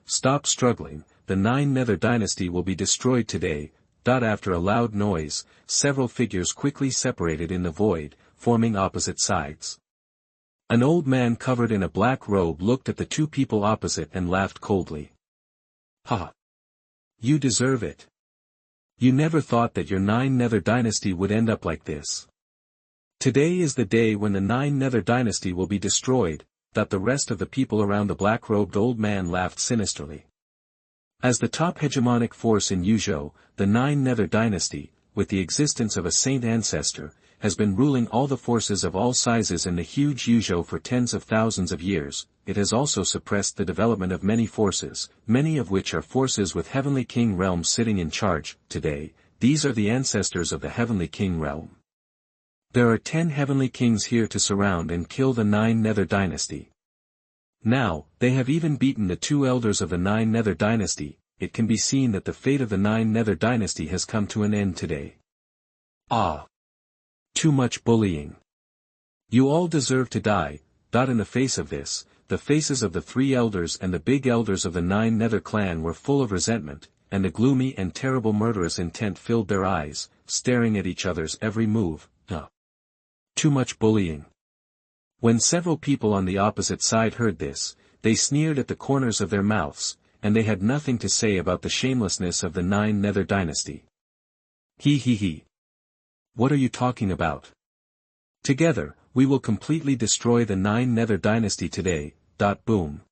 S1: stop struggling, the Nine Nether Dynasty will be destroyed today. After a loud noise, several figures quickly separated in the void, forming opposite sides. An old man covered in a black robe looked at the two people opposite and laughed coldly. Ha! You deserve it. You never thought that your Nine Nether Dynasty would end up like this. Today is the day when the Nine Nether Dynasty will be destroyed. The rest of the people around the black-robed old man laughed sinisterly. As the top hegemonic force in Yuzhou, the Nine Nether Dynasty, with the existence of a saint ancestor, has been ruling all the forces of all sizes in the huge Yuzhou for tens of thousands of years. It has also suppressed the development of many forces, many of which are forces with Heavenly King realm sitting in charge. Today, these are the ancestors of the Heavenly King realm. There are 10 Heavenly Kings here to surround and kill the Nine Nether Dynasty. Now, they have even beaten the 2 elders of the Nine Nether Dynasty. It can be seen that the fate of the Nine Nether Dynasty has come to an end today. Ah! Too much bullying. You all deserve to die. In the face of this, the faces of the 3 elders and the big elders of the Nine Nether clan were full of resentment, and a gloomy and terrible murderous intent filled their eyes, staring at each other's every move. Too much bullying. When several people on the opposite side heard this, they sneered at the corners of their mouths, and they had nothing to say about the shamelessness of the Nine Nether Dynasty. He he he. What are you talking about? Together, we will completely destroy the Nine Nether Dynasty today. Boom.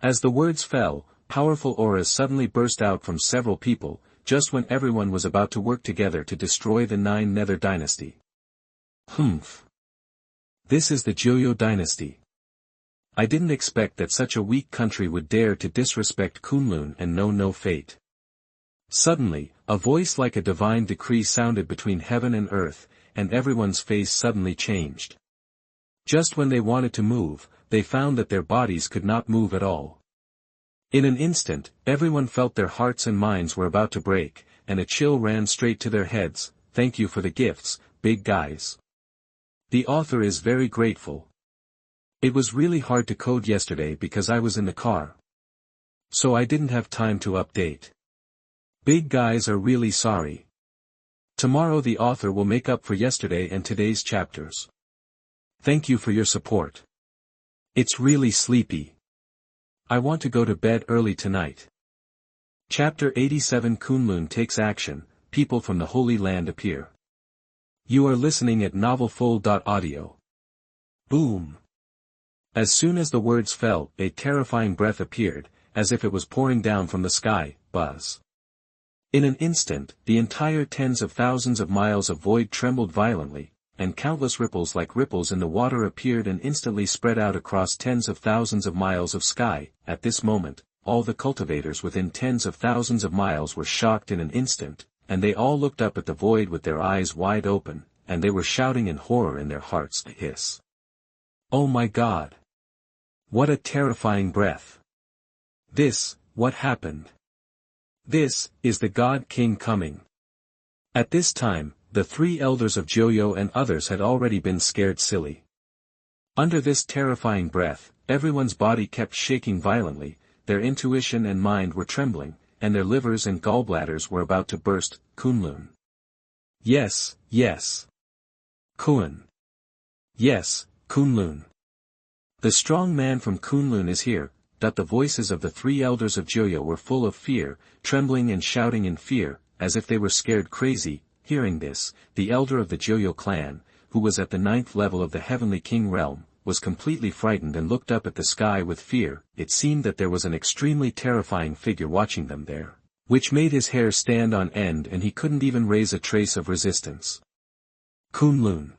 S1: As the words fell, powerful auras suddenly burst out from several people, just when everyone was about to work together to destroy the Nine Nether Dynasty. Humph. This is the Joyo Dynasty. I didn't expect that such a weak country would dare to disrespect Kunlun and know no fate. Suddenly, a voice like a divine decree sounded between heaven and earth, and everyone's face suddenly changed. Just when they wanted to move, they found that their bodies could not move at all. In an instant, everyone felt their hearts and minds were about to break, and a chill ran straight to their heads. Thank you for the gifts, big guys. The author is very grateful. It was really hard to code yesterday because I was in the car. So I didn't have time to update. Big guys are really sorry. Tomorrow the author will make up for yesterday and today's chapters. Thank you for your support. It's really sleepy. I want to go to bed early tonight. Chapter 87 Kunlun takes action, people from the Holy Land appear. You are listening at novelfull.audio. Boom. As soon as the words fell, a terrifying breath appeared, as if it was pouring down from the sky. Buzz. In an instant, the entire tens of thousands of miles of void trembled violently, and countless ripples like ripples in the water appeared and instantly spread out across tens of thousands of miles of sky. At this moment, all the cultivators within tens of thousands of miles were shocked in an instant, and they all looked up at the void with their eyes wide open, and they were shouting in horror in their hearts. Hiss. Oh my God! What a terrifying breath! What happened? This is the God King coming. At this time, the 3 elders of Joyo and others had already been scared silly. Under this terrifying breath, everyone's body kept shaking violently, their intuition and mind were trembling, and their livers and gallbladders were about to burst. Kunlun. Yes, yes. Kun. Yes, Kunlun. The strong man from Kunlun is here. The voices of the 3 elders of Joyo were full of fear, trembling and shouting in fear, as if they were scared crazy. Hearing this, the elder of the Joyo clan, who was at the 9th level of the Heavenly King realm, was completely frightened and looked up at the sky with fear. It seemed that there was an extremely terrifying figure watching them there, which made his hair stand on end and he couldn't even raise a trace of resistance. Kunlun.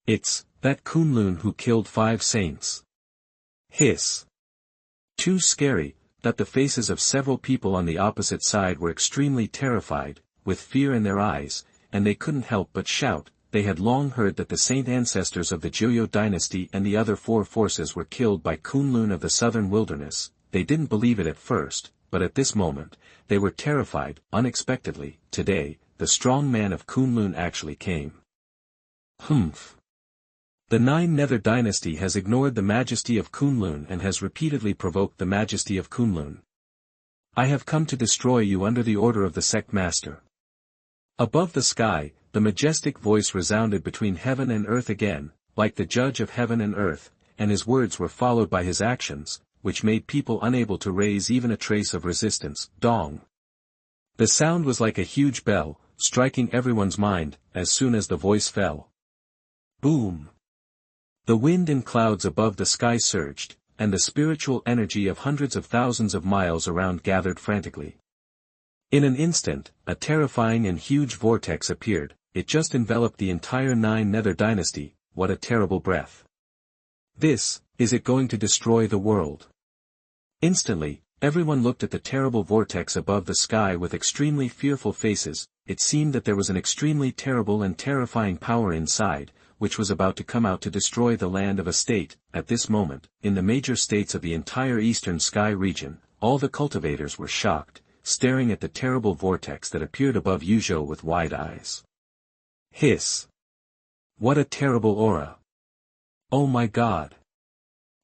S1: It's that Kunlun who killed 5 saints. Hiss. Too scary. The faces of several people on the opposite side were extremely terrified, with fear in their eyes, and they couldn't help but shout, they had long heard that the saint ancestors of the Joyo dynasty and the other four forces were killed by Kunlun of the southern wilderness. They didn't believe it at first, but at this moment, they were terrified. Unexpectedly, today, the strong man of Kunlun actually came. Humph. The Nine Nether dynasty has ignored the majesty of Kunlun and has repeatedly provoked the majesty of Kunlun. I have come to destroy you under the order of the Sect Master. Above the sky, the majestic voice resounded between heaven and earth again, like the judge of heaven and earth, and his words were followed by his actions, which made people unable to raise even a trace of resistance. Dong. The sound was like a huge bell, striking everyone's mind, as soon as the voice fell. Boom. The wind and clouds above the sky surged, and the spiritual energy of hundreds of thousands of miles around gathered frantically. In an instant, a terrifying and huge vortex appeared. It just enveloped the entire Nine Nether dynasty. What a terrible breath. Is it going to destroy the world? Instantly, everyone looked at the terrible vortex above the sky with extremely fearful faces. It seemed that there was an extremely terrible and terrifying power inside, which was about to come out to destroy the land of a state. At this moment, in the major states of the entire eastern sky region, all the cultivators were shocked, staring at the terrible vortex that appeared above Yuzhou with wide eyes. Hiss. What a terrible aura. Oh my God.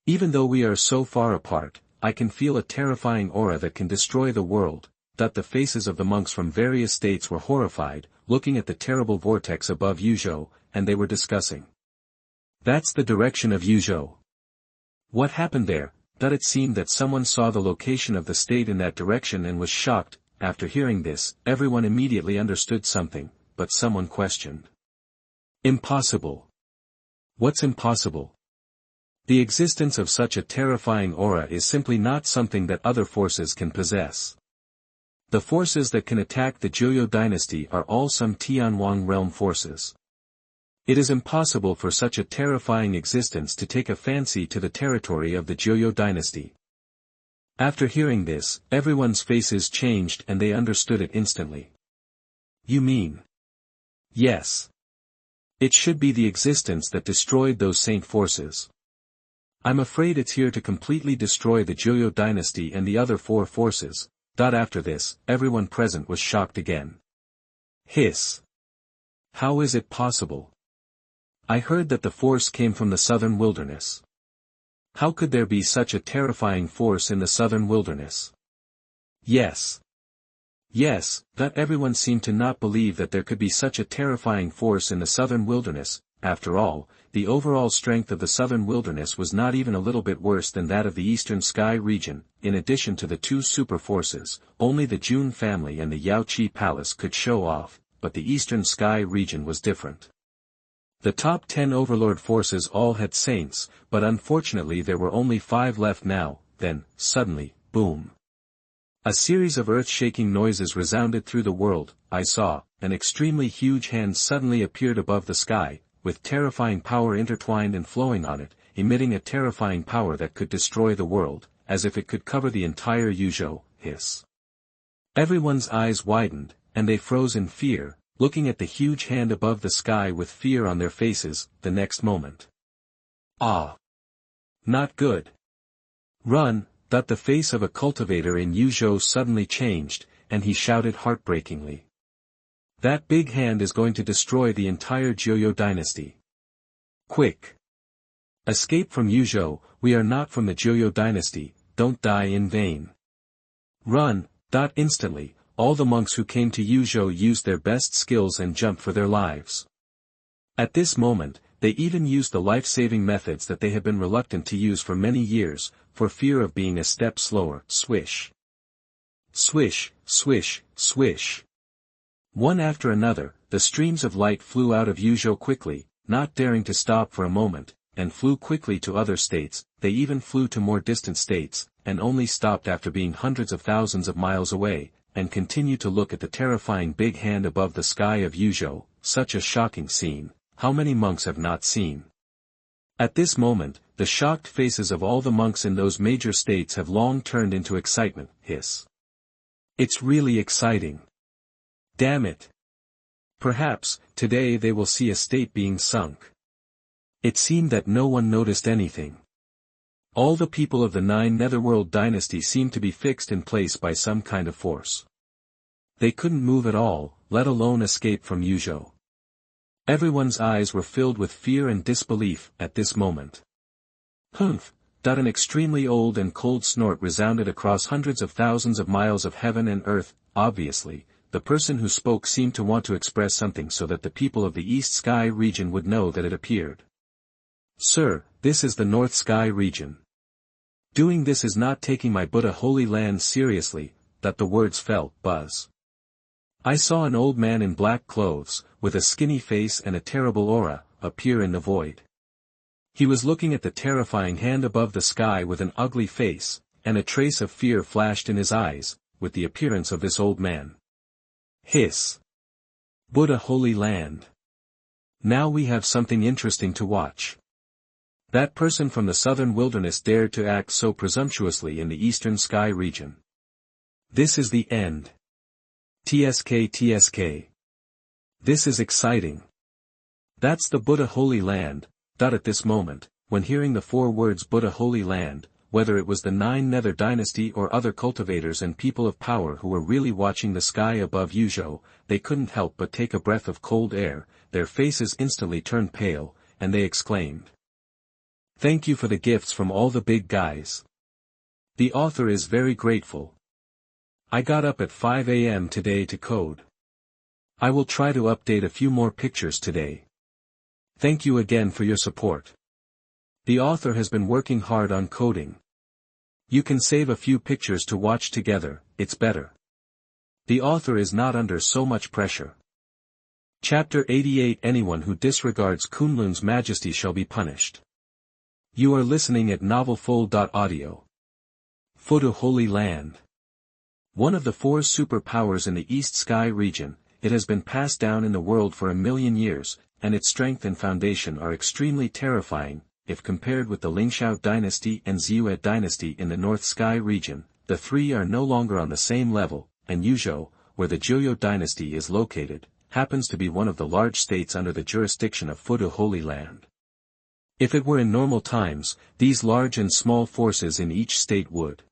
S1: Even though we are so far apart, I can feel a terrifying aura that can destroy the world. The faces of the monks from various states were horrified, looking at the terrible vortex above Yuzhou, and they were discussing. That's the direction of Yuzhou. What happened there? It seemed that someone saw the location of the state in that direction and was shocked. After hearing this, everyone immediately understood something, but someone questioned. Impossible. What's impossible? The existence of such a terrifying aura is simply not something that other forces can possess. The forces that can attack the Joyo dynasty are all some Tianhuang realm forces. It is impossible for such a terrifying existence to take a fancy to the territory of the Joyo dynasty. After hearing this, everyone's faces changed and they understood it instantly. You mean? Yes. It should be the existence that destroyed those saint forces. I'm afraid it's here to completely destroy the Joyo dynasty and the other four forces. After this, everyone present was shocked again. Hiss. How is it possible? I heard that the force came from the southern wilderness. How could there be such a terrifying force in the southern wilderness? Yes. Everyone seemed to not believe that there could be such a terrifying force in the southern wilderness. After all, the overall strength of the southern wilderness was not even a little bit worse than that of the eastern sky region. In addition to the two super forces, only the Jun family and the Yaoqi palace could show off, but the eastern sky region was different. The top 10 overlord forces all had saints, but unfortunately there were only 5 left now. Then, suddenly, boom. A series of earth-shaking noises resounded through the world. I saw, an extremely huge hand suddenly appeared above the sky, with terrifying power intertwined and flowing on it, emitting a terrifying power that could destroy the world, as if it could cover the entire Yuzhou. Hiss. Everyone's eyes widened, and they froze in fear, looking at the huge hand above the sky with fear on their faces. The next moment. Ah! Not good. Run! The face of a cultivator in Yuzhou suddenly changed, and he shouted heartbreakingly. That big hand is going to destroy the entire Joyo dynasty. Quick! Escape from Yuzhou. We are not from the Joyo dynasty. Don't die in vain. Run! Instantly, all the monks who came to Yuzhou used their best skills and jumped for their lives. At this moment, they even used the life-saving methods that they had been reluctant to use for many years, for fear of being a step slower. Swish. Swish, swish, swish. One after another, the streams of light flew out of Yuzhou quickly, not daring to stop for a moment, and flew quickly to other states. They even flew to more distant states, and only stopped after being hundreds of thousands of miles away, and continued to look at the terrifying big hand above the sky of Yuzhou. Such a shocking scene. How many monks have not seen? At this moment, the shocked faces of all the monks in those major states have long turned into excitement. Hiss. It's really exciting. Damn it. Perhaps, today they will see a state being sunk. It seemed that no one noticed anything. All the people of the Nine Netherworld dynasty seemed to be fixed in place by some kind of force. They couldn't move at all, let alone escape from Yuzhou. Everyone's eyes were filled with fear and disbelief at this moment. Humph! An extremely old and cold snort resounded across hundreds of thousands of miles of heaven and earth. Obviously, the person who spoke seemed to want to express something so that the people of the East Sky region would know that it appeared. Sir, this is the North Sky region. Doing this is not taking my Buddha Holy Land seriously, that the words fell, buzz. I saw an old man in black clothes, with a skinny face and a terrible aura, appear in the void. He was looking at the terrifying hand above the sky with an ugly face, and a trace of fear flashed in his eyes, with the appearance of this old man. Hiss! Buddha Holy Land. Now we have something interesting to watch. That person from the southern wilderness dared to act so presumptuously in the eastern sky region. This is the end. TSK. This is exciting. That's the Buddha Holy Land. At this moment, when hearing the 4 words Buddha Holy Land, whether it was the Nine Nether dynasty or other cultivators and people of power who were really watching the sky above Yuzhou, they couldn't help but take a breath of cold air, their faces instantly turned pale, and they exclaimed. Thank you for the gifts from all the big guys. The author is very grateful. I got up at 5 a.m. today to code. I will try to update a few more pictures today. Thank you again for your support. The author has been working hard on coding. You can save a few pictures to watch together, it's better. The author is not under so much pressure. Chapter 88 Anyone who disregards Kunlun's majesty shall be punished. You are listening at novelfull.audio. Buddha Holy Land. One of the 4 superpowers in the East Sky region, it has been passed down in the world for 1,000,000 years, and its strength and foundation are extremely terrifying. If compared with the Lingxiao dynasty and Ziyue dynasty in the North Sky region, the 3 are no longer on the same level, and Yuzhou, where the Jiuyou dynasty is located, happens to be one of the large states under the jurisdiction of Buddha Holy Land. If it were in normal times, these large and small forces in each state would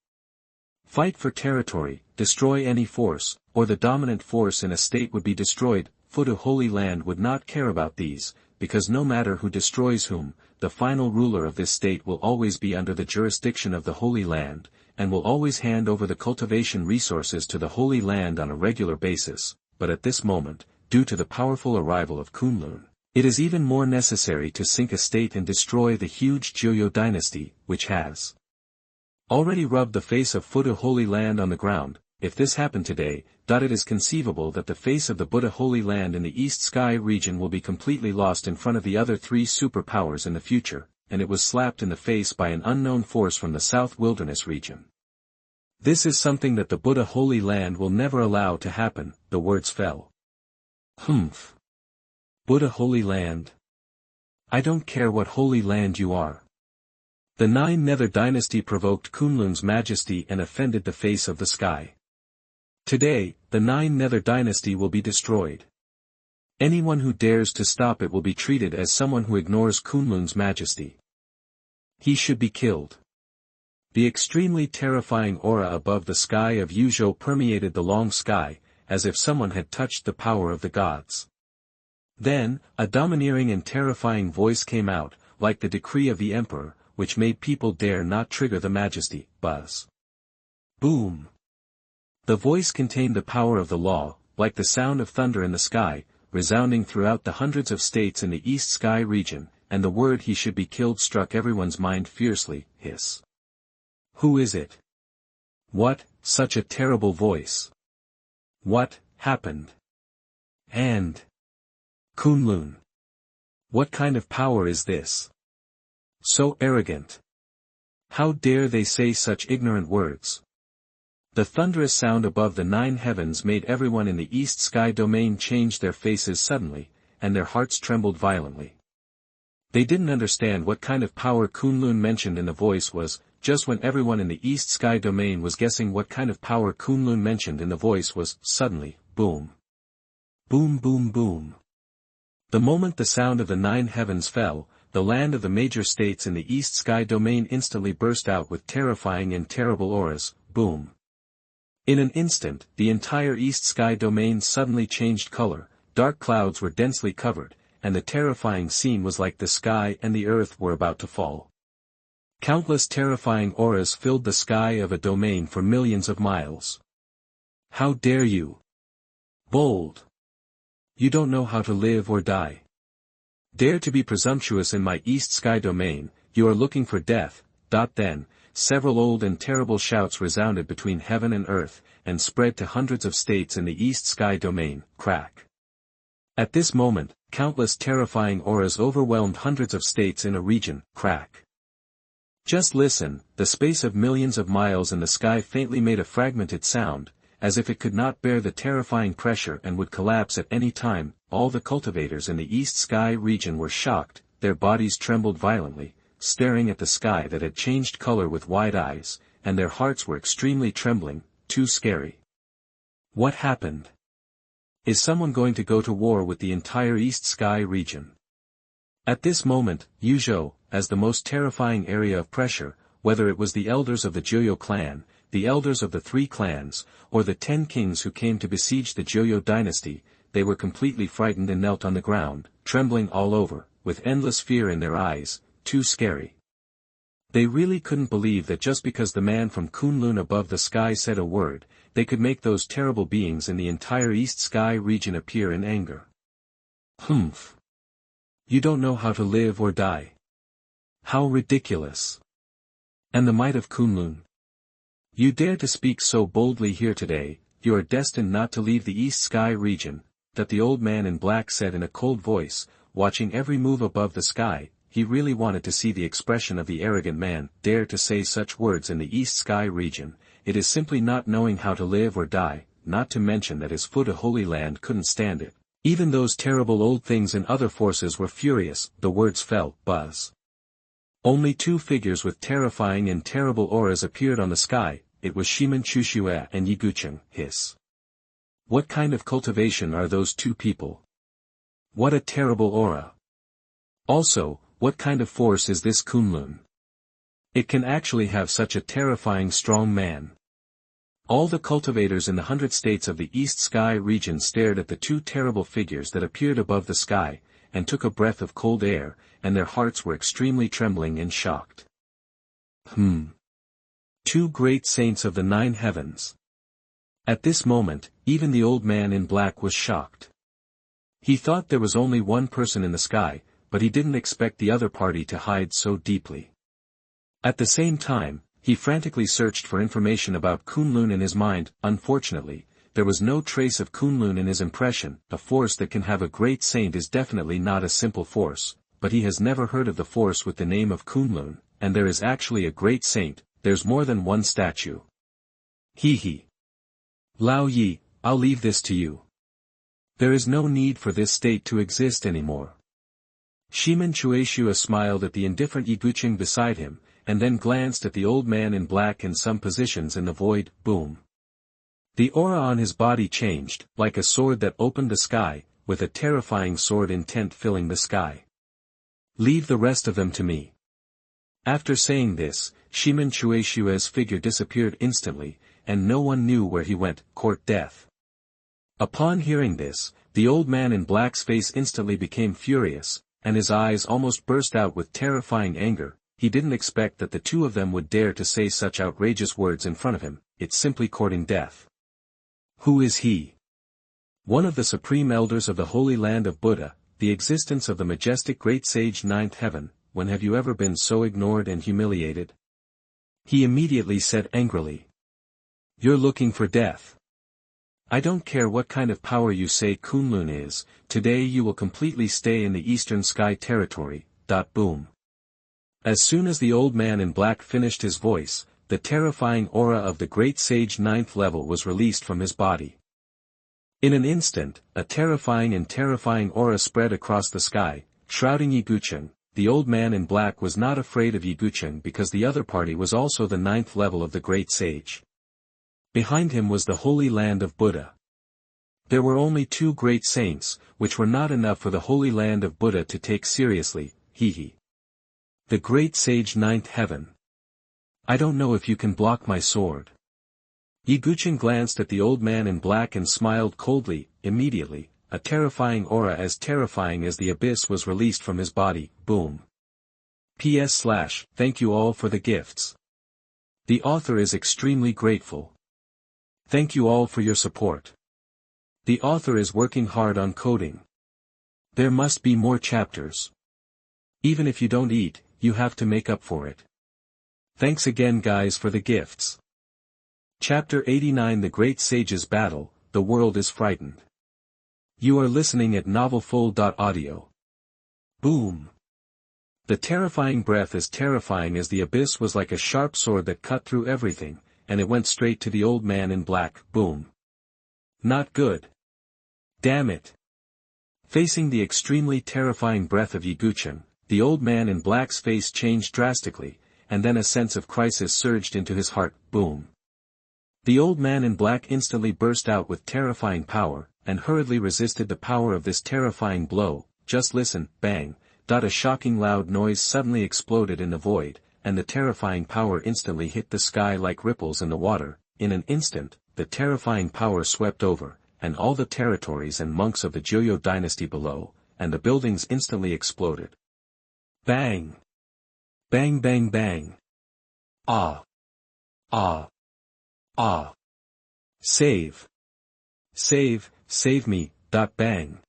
S1: fight for territory, destroy any force, or the dominant force in a state would be destroyed. Buddha Holy Land would not care about these, because no matter who destroys whom, the final ruler of this state will always be under the jurisdiction of the Holy Land, and will always hand over the cultivation resources to the Holy Land on a regular basis. But at this moment, due to the powerful arrival of Kunlun, it is even more necessary to sink a state and destroy the huge Jiuyou dynasty, which has already rubbed the face of Buddha Holy Land on the ground. If this happened today, it is conceivable that the face of the Buddha Holy Land in the East Sky region will be completely lost in front of the other 3 superpowers in the future, and it was slapped in the face by an unknown force from the South Wilderness region. This is something that the Buddha Holy Land will never allow to happen. The words fell. Humph. Buddha Holy Land. I don't care what Holy Land you are. The Nine Nether dynasty provoked Kunlun's majesty and offended the face of the sky. Today, the Nine Nether dynasty will be destroyed. Anyone who dares to stop it will be treated as someone who ignores Kunlun's majesty. He should be killed. The extremely terrifying aura above the sky of Yuzhou permeated the long sky, as if someone had touched the power of the gods. Then, a domineering and terrifying voice came out, like the decree of the emperor, which made people dare not trigger the majesty. Buzz. Boom. The voice contained the power of the law, like the sound of thunder in the sky, resounding throughout the hundreds of states in the East Sky region, and the word he should be killed struck everyone's mind fiercely. Hiss. Who is it? What, such a terrible voice? What happened? And Kunlun. What kind of power is this? So arrogant. How dare they say such ignorant words? The thunderous sound above the 9 heavens made everyone in the East Sky domain change their faces suddenly, and their hearts trembled violently. They didn't understand what kind of power Kunlun mentioned in the voice was. Just when everyone in the East Sky domain was guessing what kind of power Kunlun mentioned in the voice was, suddenly, boom. Boom boom boom. The moment the sound of the 9 heavens fell, the land of the major states in the East Sky domain instantly burst out with terrifying and terrible auras. Boom. In an instant, the entire East Sky domain suddenly changed color, dark clouds were densely covered, and the terrifying scene was like the sky and the earth were about to fall. Countless terrifying auras filled the sky of a domain for millions of miles. How dare you? Bold. You don't know how to live or die. Dare to be presumptuous in my East Sky domain, you are looking for death. Then, several old and terrible shouts resounded between heaven and earth, and spread to hundreds of states in the East Sky domain. Crack. At this moment, countless terrifying auras overwhelmed hundreds of states in a region. Crack. Just listen, the space of millions of miles in the sky faintly made a fragmented sound, as if it could not bear the terrifying pressure and would collapse at any time. All the cultivators in the East Sky region were shocked, their bodies trembled violently, staring at the sky that had changed color with wide eyes, and their hearts were extremely trembling, too scary. What happened? Is someone going to go to war with the entire East Sky region? At this moment, Yuzhou, as the most terrifying area of pressure, whether it was the elders of the Joyo clan, the elders of the 3 clans, or the 10 kings who came to besiege the Joyo dynasty, they were completely frightened and knelt on the ground, trembling all over, with endless fear in their eyes, too scary. They really couldn't believe that just because the man from Kunlun above the sky said a word, they could make those terrible beings in the entire East Sky region appear in anger. Humph. You don't know how to live or die. How ridiculous. And the might of Kunlun. You dare to speak so boldly here today, you are destined not to leave the East Sky region, that the old man in black said in a cold voice, watching every move above the sky. He really wanted to see the expression of the arrogant man. Dare to say such words in the East Sky region, it is simply not knowing how to live or die, not to mention that his foot a Holy Land couldn't stand it. Even those terrible old things in other forces were furious. The words fell. Buzz. Only 2 figures with terrifying and terrible auras appeared on the sky. It was Shimen Chushue and Yigucheng. Hiss. What kind of cultivation are those 2 people? What a terrible aura. Also, what kind of force is this Kunlun? It can actually have such a terrifying strong man. All the cultivators in the 100 states of the East Sky region stared at the 2 terrible figures that appeared above the sky, and took a breath of cold air, and their hearts were extremely trembling and shocked. 2 great saints of the 9 heavens. At this moment, even the old man in black was shocked. He thought there was only one person in the sky, but he didn't expect the other party to hide so deeply. At the same time, he frantically searched for information about Kunlun in his mind. Unfortunately, there was no trace of Kunlun in his impression. A force that can have a great saint is definitely not a simple force, but he has never heard of the force with the name of Kunlun, and there is actually a great saint. There's more than one statue. Hee. Lao Yi, I'll leave this to you. There is no need for this state to exist anymore. Shimen Chueshua smiled at the indifferent Yigucheng beside him, and then glanced at the old man in black in some positions in the void. Boom. The aura on his body changed, like a sword that opened the sky, with a terrifying sword intent filling the sky. Leave the rest of them to me. After saying this, Shimen Chueshua's figure disappeared instantly, and no one knew where he went. Court death. Upon hearing this, the old man in black's face instantly became furious, and his eyes almost burst out with terrifying anger. He didn't expect that the 2 of them would dare to say such outrageous words in front of him. It's simply courting death. Who is he? One of the supreme elders of the Holy Land of Buddha, the existence of the majestic great sage 9th heaven. When have you ever been so ignored and humiliated? He immediately said angrily. You're looking for death. I don't care what kind of power you say Kunlun is, today you will completely stay in the Eastern Sky territory. Boom. As soon as the old man in black finished his voice, the terrifying aura of the great sage 9th level was released from his body. In an instant, a terrifying aura spread across the sky, shrouding Yigucheng. The old man in black was not afraid of Yigucheng because the other party was also the 9th level of the great sage. Behind him was the Holy Land of Buddha. There were only 2 great saints, which were not enough for the Holy Land of Buddha to take seriously, hee. The great sage ninth heaven. I don't know if you can block my sword. Yiguchen glanced at the old man in black and smiled coldly. Immediately, a terrifying aura as terrifying as the abyss was released from his body. Boom. Thank you all for the gifts. The author is extremely grateful. Thank you all for your support. The author is working hard on coding. There must be more chapters. Even if you don't eat, you have to make up for it. Thanks again guys for the gifts. Chapter 89 The Great Sage's Battle, The World is Frightened. You are listening at novelfull.audio. Boom. The terrifying breath as terrifying as the abyss was like a sharp sword that cut through everything, and it went straight to the old man in black. Boom. Not good. Damn it. Facing the extremely terrifying breath of Yiguchen, the old man in black's face changed drastically, and then a sense of crisis surged into his heart. Boom. The old man in black instantly burst out with terrifying power, and hurriedly resisted the power of this terrifying blow. Just listen, bang. A shocking loud noise suddenly exploded in the void, and the terrifying power instantly hit the sky like ripples in the water. In an instant, the terrifying power swept over, and all the territories and monks of the Joyo dynasty below, and the buildings instantly exploded. Bang! Bang bang bang! Ah! Ah! Ah! Save! Save, save me, bang!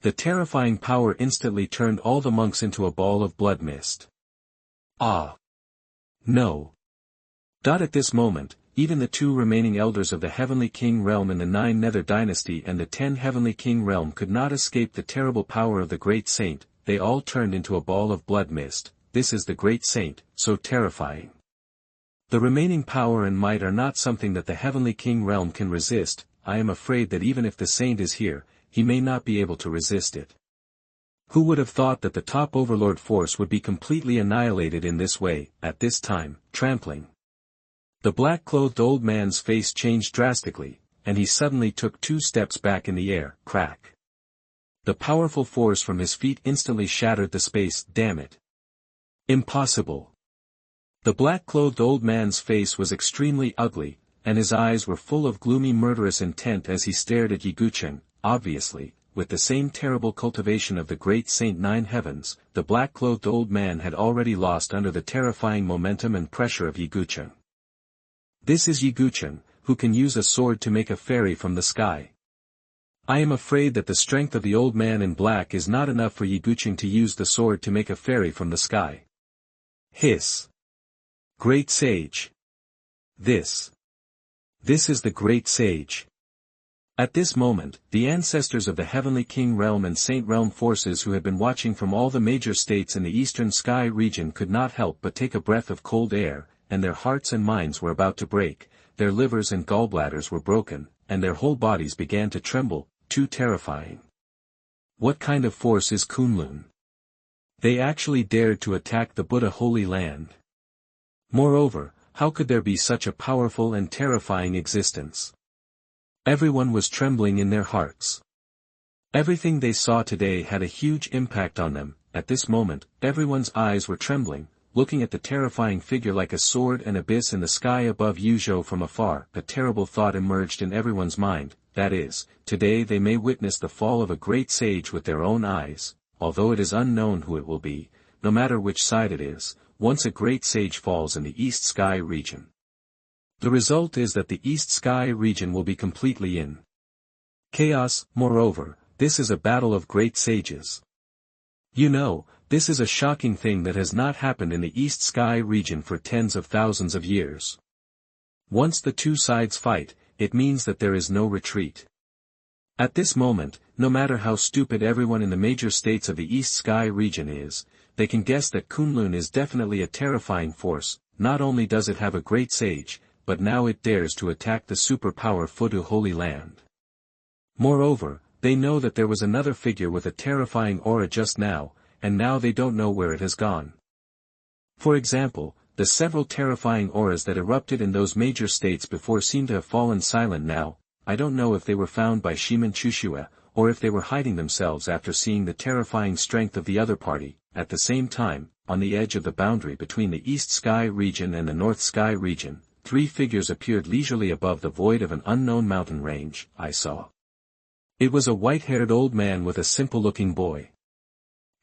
S1: The terrifying power instantly turned all the monks into a ball of blood mist. Ah! No! At this moment, even the 2 remaining elders of the Heavenly King realm in the 9 Nether dynasty and the 10 Heavenly King realm could not escape the terrible power of the Great Saint. They all turned into a ball of blood mist. This is the Great Saint, so terrifying. The remaining power and might are not something that the Heavenly King realm can resist. I am afraid that even if the Saint is here, he may not be able to resist it. Who would have thought that the top overlord force would be completely annihilated in this way, at this time, trampling? The black-clothed old man's face changed drastically, and he suddenly took 2 steps back in the air. Crack. The powerful force from his feet instantly shattered the space. Damn it. Impossible. The black-clothed old man's face was extremely ugly, and his eyes were full of gloomy murderous intent as he stared at Yiguchen. Obviously, with the same terrible cultivation of the great Saint Nine Heavens, the black-clothed old man had already lost under the terrifying momentum and pressure of Yiguchen. This is Yiguchen, who can use a sword to make a fairy from the sky. I am afraid that the strength of the old man in black is not enough for Yiguchen to use the sword to make a fairy from the sky. Hiss. Great Sage. This is the Great Sage. At this moment, the ancestors of the Heavenly King realm and Saint realm forces who had been watching from all the major states in the eastern sky region could not help but take a breath of cold air, and their hearts and minds were about to break, their livers and gallbladders were broken, and their whole bodies began to tremble. Too terrifying. What kind of force is Kunlun? They actually dared to attack the Buddha Holy Land. Moreover, how could there be such a powerful and terrifying existence? Everyone was trembling in their hearts. Everything they saw today had a huge impact on them. At this moment, everyone's eyes were trembling, looking at the terrifying figure like a sword and abyss in the sky above Yuzhou from afar. A terrible thought emerged in everyone's mind, that is, today they may witness the fall of a great sage with their own eyes, although it is unknown who it will be, no matter which side it is, once a great sage falls in the East Sky region. The result is that the East Sky region will be completely in chaos. Moreover, this is a battle of great sages. You know, this is a shocking thing that has not happened in the East Sky region for tens of thousands of years. Once the 2 sides fight, it means that there is no retreat. At this moment, no matter how stupid everyone in the major states of the East Sky region is, they can guess that Kunlun is definitely a terrifying force. Not only does it have a great sage, but now it dares to attack the superpower Fudu Holy Land. Moreover, they know that there was another figure with a terrifying aura just now, and now they don't know where it has gone. For example, the several terrifying auras that erupted in those major states before seem to have fallen silent now. I don't know if they were found by Shiman Chushua, or if they were hiding themselves after seeing the terrifying strength of the other party. At the same time, on the edge of the boundary between the East Sky region and the North Sky region, 3 figures appeared leisurely above the void of an unknown mountain range. I saw. It was a white-haired old man with a simple-looking boy.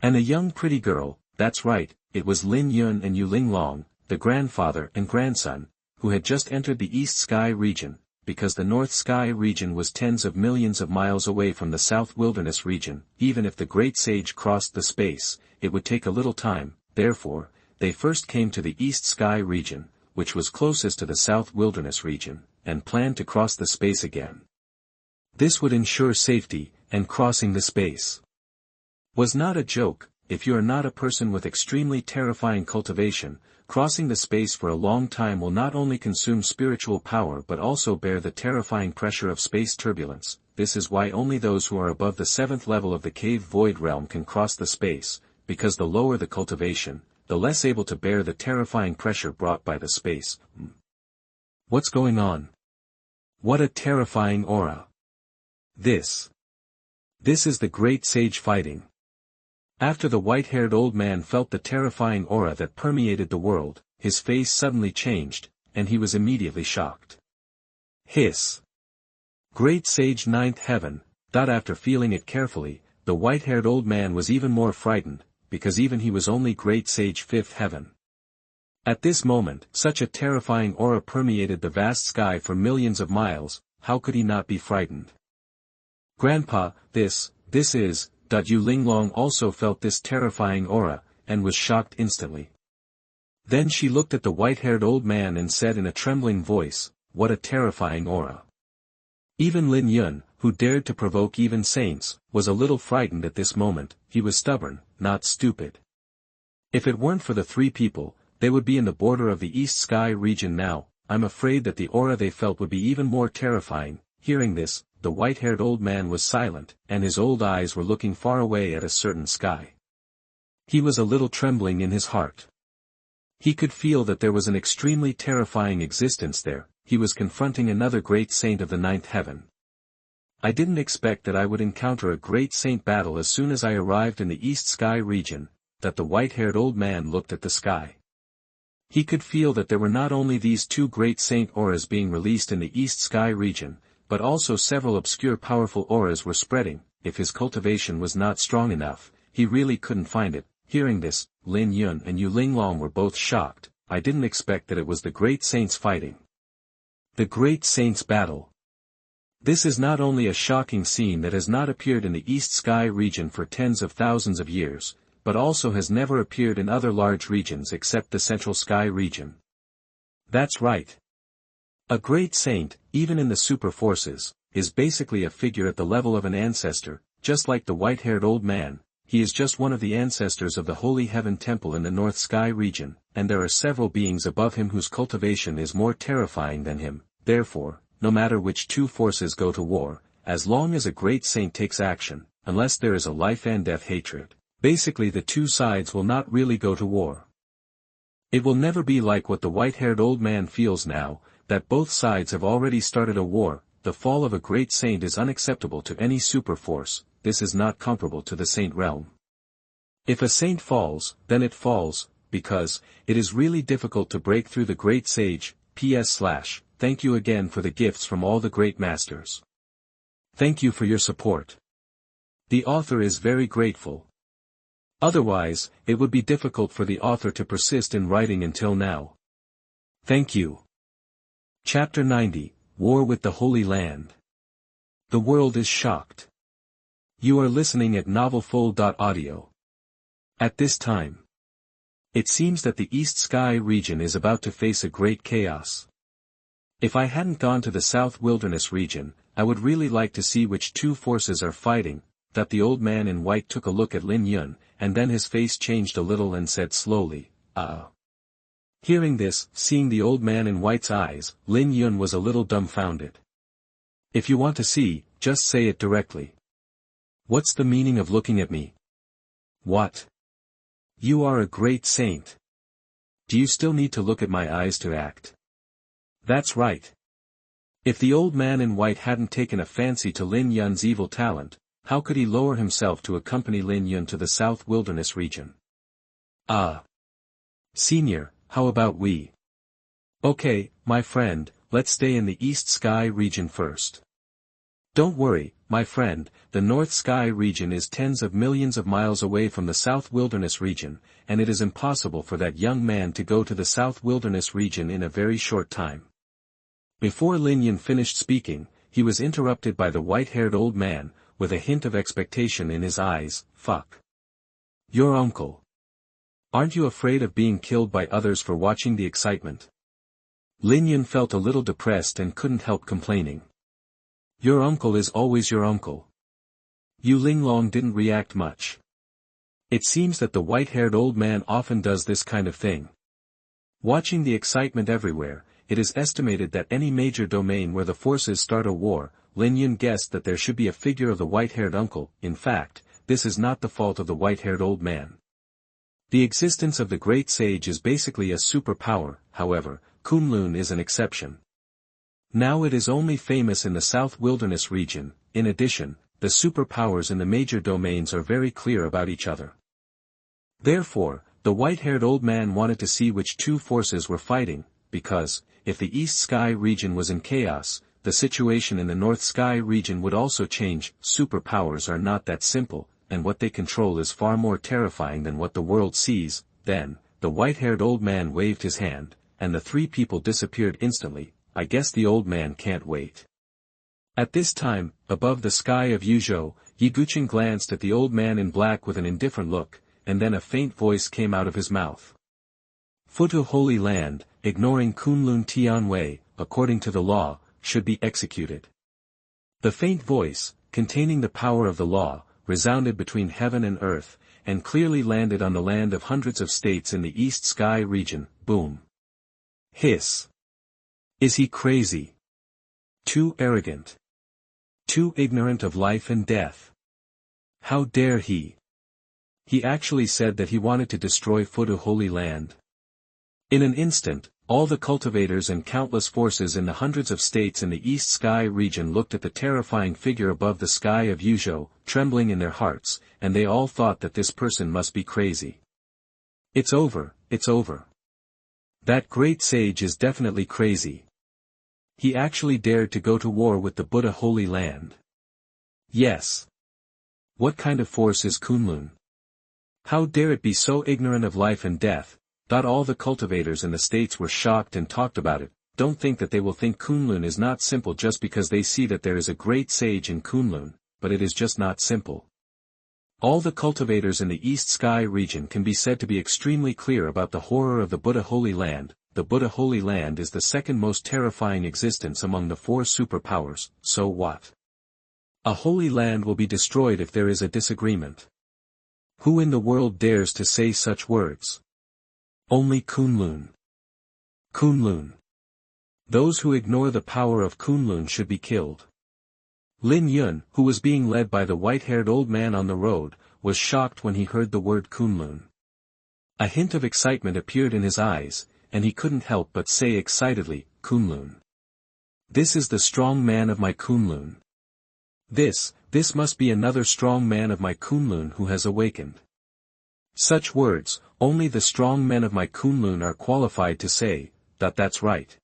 S1: And a young pretty girl. That's right, it was Lin Yun and Yu Linglong, the grandfather and grandson, who had just entered the East Sky region, because the North Sky region was tens of millions of miles away from the South Wilderness region. Even if the Great Sage crossed the space, it would take a little time. Therefore, they first came to the East Sky region, which was closest to the South Wilderness region, and planned to cross the space again. This would ensure safety, and crossing the space was not a joke. If you are not a person with extremely terrifying cultivation, crossing the space for a long time will not only consume spiritual power but also bear the terrifying pressure of space turbulence. This is why only those who are above the 7th level of the cave void realm can cross the space, because the lower the cultivation, the less able to bear the terrifying pressure brought by the space. What's going on? What a terrifying aura. This is the Great Sage fighting. After the white-haired old man felt the terrifying aura that permeated the world, his face suddenly changed, and he was immediately shocked. Hiss. Great Sage 9th Heaven. After feeling it carefully, the white-haired old man was even more frightened, because even he was only Great Sage 5th Heaven. At this moment, such a terrifying aura permeated the vast sky for millions of miles. How could he not be frightened? Grandpa, this is... Yu Linglong also felt this terrifying aura, and was shocked instantly. Then she looked at the white-haired old man and said in a trembling voice, "What a terrifying aura." Even Lin Yun, who dared to provoke even saints, was a little frightened at this moment. He was stubborn, not stupid. If it weren't for the 3 people, they would be in the border of the East Sky region now. I'm afraid that the aura they felt would be even more terrifying. Hearing this, the white-haired old man was silent, and his old eyes were looking far away at a certain sky. He was a little trembling in his heart. He could feel that there was an extremely terrifying existence there. He was confronting another great saint of the 9th heaven. I didn't expect that I would encounter a great saint battle as soon as I arrived in the East Sky region. That the white-haired old man looked at the sky. He could feel that there were not only these 2 great saint auras being released in the East Sky region, but also several obscure powerful auras were spreading. If his cultivation was not strong enough, he really couldn't find it. Hearing this, Lin Yun and Yu Linglong were both shocked. I didn't expect that it was the Great Saints fighting. The Great Saints battle. This is not only a shocking scene that has not appeared in the East Sky region for tens of thousands of years, but also has never appeared in other large regions except the Central Sky region. That's right. A great saint, even in the super forces, is basically a figure at the level of an ancestor. Just like the white-haired old man, he is just one of the ancestors of the Holy Heaven Temple in the North Sky region, and there are several beings above him whose cultivation is more terrifying than him. Therefore, no matter which 2 forces go to war, as long as a great saint takes action, unless there is a life-and-death hatred, basically the 2 sides will not really go to war. It will never be like what the white-haired old man feels now, that both sides have already started a war. The fall of a great saint is unacceptable to any super force. This is not comparable to the saint realm. If a saint falls, then it falls, because it is really difficult to break through the great sage. Thank you again for the gifts from all the great masters. Thank you for your support. The author is very grateful. Otherwise, it would be difficult for the author to persist in writing until now. Thank you. Chapter 90, War with the Holy Land. The world is shocked. You are listening at novelfull.audio. At this time, it seems that the East Sky region is about to face a great chaos. If I hadn't gone to the South Wilderness region, I would really like to see which 2 forces are fighting. That the old man in white took a look at Lin Yun, and then his face changed a little and said slowly, Hearing this, seeing the old man in white's eyes, Lin Yun was a little dumbfounded. If you want to see, just say it directly. What's the meaning of looking at me? What? You are a great saint. Do you still need to look at my eyes to act? That's right. If the old man in white hadn't taken a fancy to Lin Yun's evil talent, how could he lower himself to accompany Lin Yun to the South Wilderness region? Ah. Senior, how about we? Okay, my friend, let's stay in the East Sky region first. Don't worry, my friend, the North Sky region is tens of millions of miles away from the South Wilderness region, and it is impossible for that young man to go to the South Wilderness region in a very short time. Before Lin Yun finished speaking, he was interrupted by the white-haired old man, with a hint of expectation in his eyes. Fuck. Your uncle. Aren't you afraid of being killed by others for watching the excitement? Lin Yun felt a little depressed and couldn't help complaining. Your uncle is always your uncle. Yu Linglong didn't react much. It seems that the white-haired old man often does this kind of thing. Watching the excitement everywhere, it is estimated that any major domain where the forces start a war, Lin Yun guessed that there should be a figure of the white-haired uncle. In fact, this is not the fault of the white-haired old man. The existence of the great sage is basically a superpower, however, Kunlun is an exception. Now it is only famous in the South Wilderness region. In addition, the superpowers in the major domains are very clear about each other. Therefore, the white-haired old man wanted to see which two forces were fighting, because, if the East Sky region was in chaos, the situation in the North Sky region would also change. Superpowers are not that simple, and what they control is far more terrifying than what the world sees. Then, the white-haired old man waved his hand, and the three people disappeared instantly. I guess the old man can't wait. At this time, above the sky of Yuzhou, Yi Guqing glanced at the old man in black with an indifferent look, and then a faint voice came out of his mouth. Futu Holy Land, ignoring Kunlun Tianwei, according to the law, should be executed. The faint voice, containing the power of the law, resounded between heaven and earth, and clearly landed on the land of hundreds of states in the East Sky region. Boom. Hiss. Is he crazy? Too arrogant. Too ignorant of life and death. How dare he? He actually said that he wanted to destroy Futu Holy Land. In an instant, all the cultivators and countless forces in the hundreds of states in the East Sky region looked at the terrifying figure above the sky of Yuzhou, trembling in their hearts, and they all thought that this person must be crazy. It's over, it's over. That great sage is definitely crazy. He actually dared to go to war with the Buddha Holy Land. Yes. What kind of force is Kunlun? How dare it be so ignorant of life and death? All the cultivators in the states were shocked and talked about it. Don't think that they will think Kunlun is not simple just because they see that there is a great sage in Kunlun, but it is just not simple. All the cultivators in the East Sky region can be said to be extremely clear about the horror of the Buddha Holy Land. The Buddha Holy Land is the second most terrifying existence among the four superpowers. So what? A holy land will be destroyed if there is a disagreement. Who in the world dares to say such words? Only Kunlun. Kunlun. Those who ignore the power of Kunlun should be killed. Lin Yun, who was being led by the white-haired old man on the road, was shocked when he heard the word Kunlun. A hint of excitement appeared in his eyes, and he couldn't help but say excitedly, Kunlun. This is the strong man of my Kunlun. This must be another strong man of my Kunlun who has awakened. Such words, only the strong men of my Kunlun are qualified to say. That's right.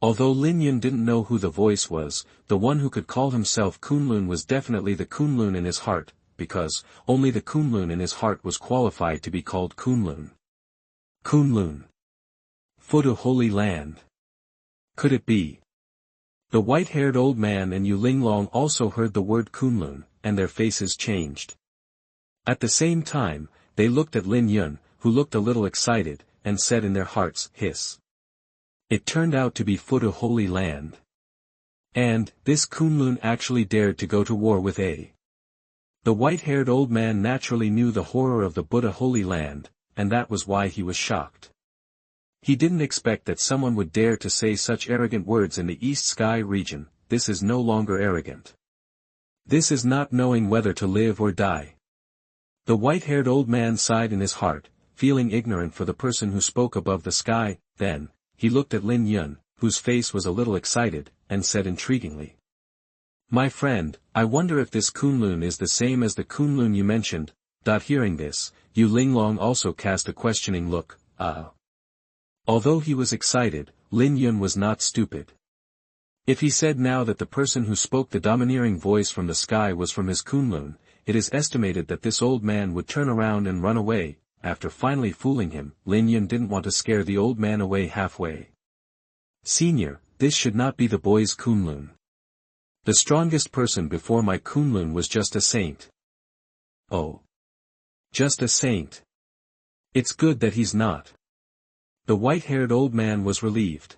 S1: Although Lin Yun didn't know who the voice was, the one who could call himself Kunlun was definitely the Kunlun in his heart, because only the Kunlun in his heart was qualified to be called Kunlun. Kunlun. Futu Holy Land. Could it be? The white-haired old man and Yu Linglong also heard the word Kunlun, and their faces changed. At the same time, they looked at Lin Yun, who looked a little excited, and said in their hearts, hiss. It turned out to be Futu Holy Land. And, this Kunlun actually dared to go to war with A. The white-haired old man naturally knew the horror of the Buddha Holy Land, and that was why he was shocked. He didn't expect that someone would dare to say such arrogant words in the East Sky region. This is no longer arrogant. This is not knowing whether to live or die. The white-haired old man sighed in his heart, feeling ignorant for the person who spoke above the sky. Then, he looked at Lin Yun, whose face was a little excited, and said intriguingly. My friend, I wonder if this Kunlun is the same as the Kunlun you mentioned. Hearing this, Yu Linglong also cast a questioning look. Although he was excited, Lin Yun was not stupid. If he said now that the person who spoke the domineering voice from the sky was from his Kunlun, it is estimated that this old man would turn around and run away. After finally fooling him, Lin Yun didn't want to scare the old man away halfway. Senior, this should not be the boy's Kunlun. The strongest person before my Kunlun was just a saint. Oh. Just a saint. It's good that he's not. The white-haired old man was relieved.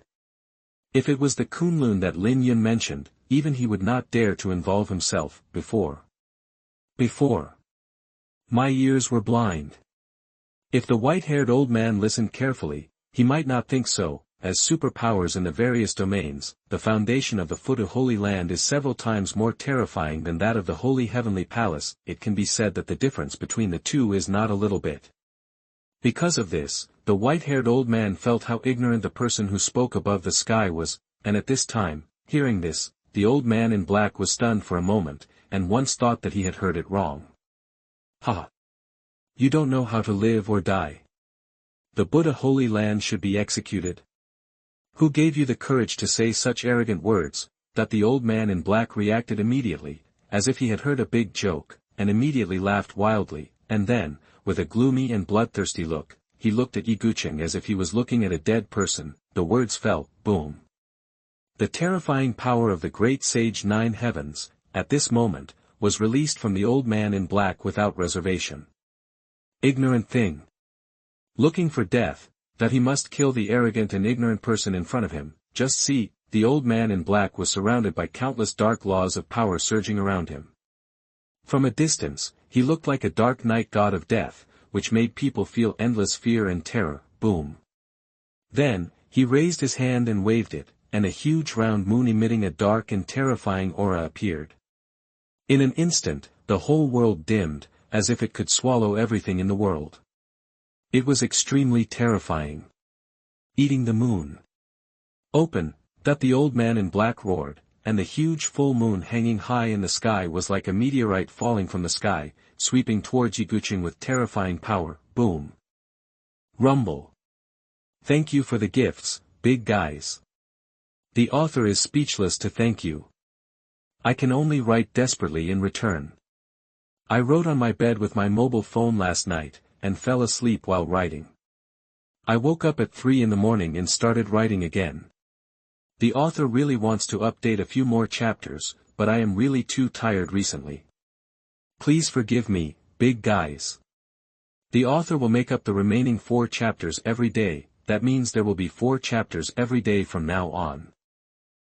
S1: If it was the Kunlun that Lin Yun mentioned, even he would not dare to involve himself. Before. My ears were blind. If the white-haired old man listened carefully, he might not think so. As superpowers in the various domains, the foundation of the Futu Holy Land is several times more terrifying than that of the Holy Heavenly Palace. It can be said that the difference between the two is not a little bit. Because of this, the white-haired old man felt how ignorant the person who spoke above the sky was, and at this time, hearing this, the old man in black was stunned for a moment, and once thought that he had heard it wrong. Ha! You don't know how to live or die. The Buddha Holy Land should be executed. Who gave you the courage to say such arrogant words? That the old man in black reacted immediately, as if he had heard a big joke, and immediately laughed wildly, and then, with a gloomy and bloodthirsty look, he looked at Yigucheng as if he was looking at a dead person. The words fell, boom. The terrifying power of the great sage Nine Heavens, at this moment, was released from the old man in black without reservation. Ignorant thing. Looking for death, that he must kill the arrogant and ignorant person in front of him. Just see, the old man in black was surrounded by countless dark laws of power surging around him. From a distance, he looked like a dark night god of death, which made people feel endless fear and terror. Boom. Then, he raised his hand and waved it, and a huge round moon emitting a dark and terrifying aura appeared. In an instant, the whole world dimmed, as if it could swallow everything in the world. It was extremely terrifying. Eating the moon. Open, that the old man in black roared, and the huge full moon hanging high in the sky was like a meteorite falling from the sky, sweeping towards Yigucheng with terrifying power. Boom. Rumble. Thank you for the gifts, big guys. The author is speechless to thank you. I can only write desperately in return. I wrote on my bed with my mobile phone last night, and fell asleep while writing. I woke up at 3 in the morning and started writing again. The author really wants to update a few more chapters, but I am really too tired recently. Please forgive me, big guys. The author will make up the remaining 4 chapters every day. That means there will be 4 chapters every day from now on.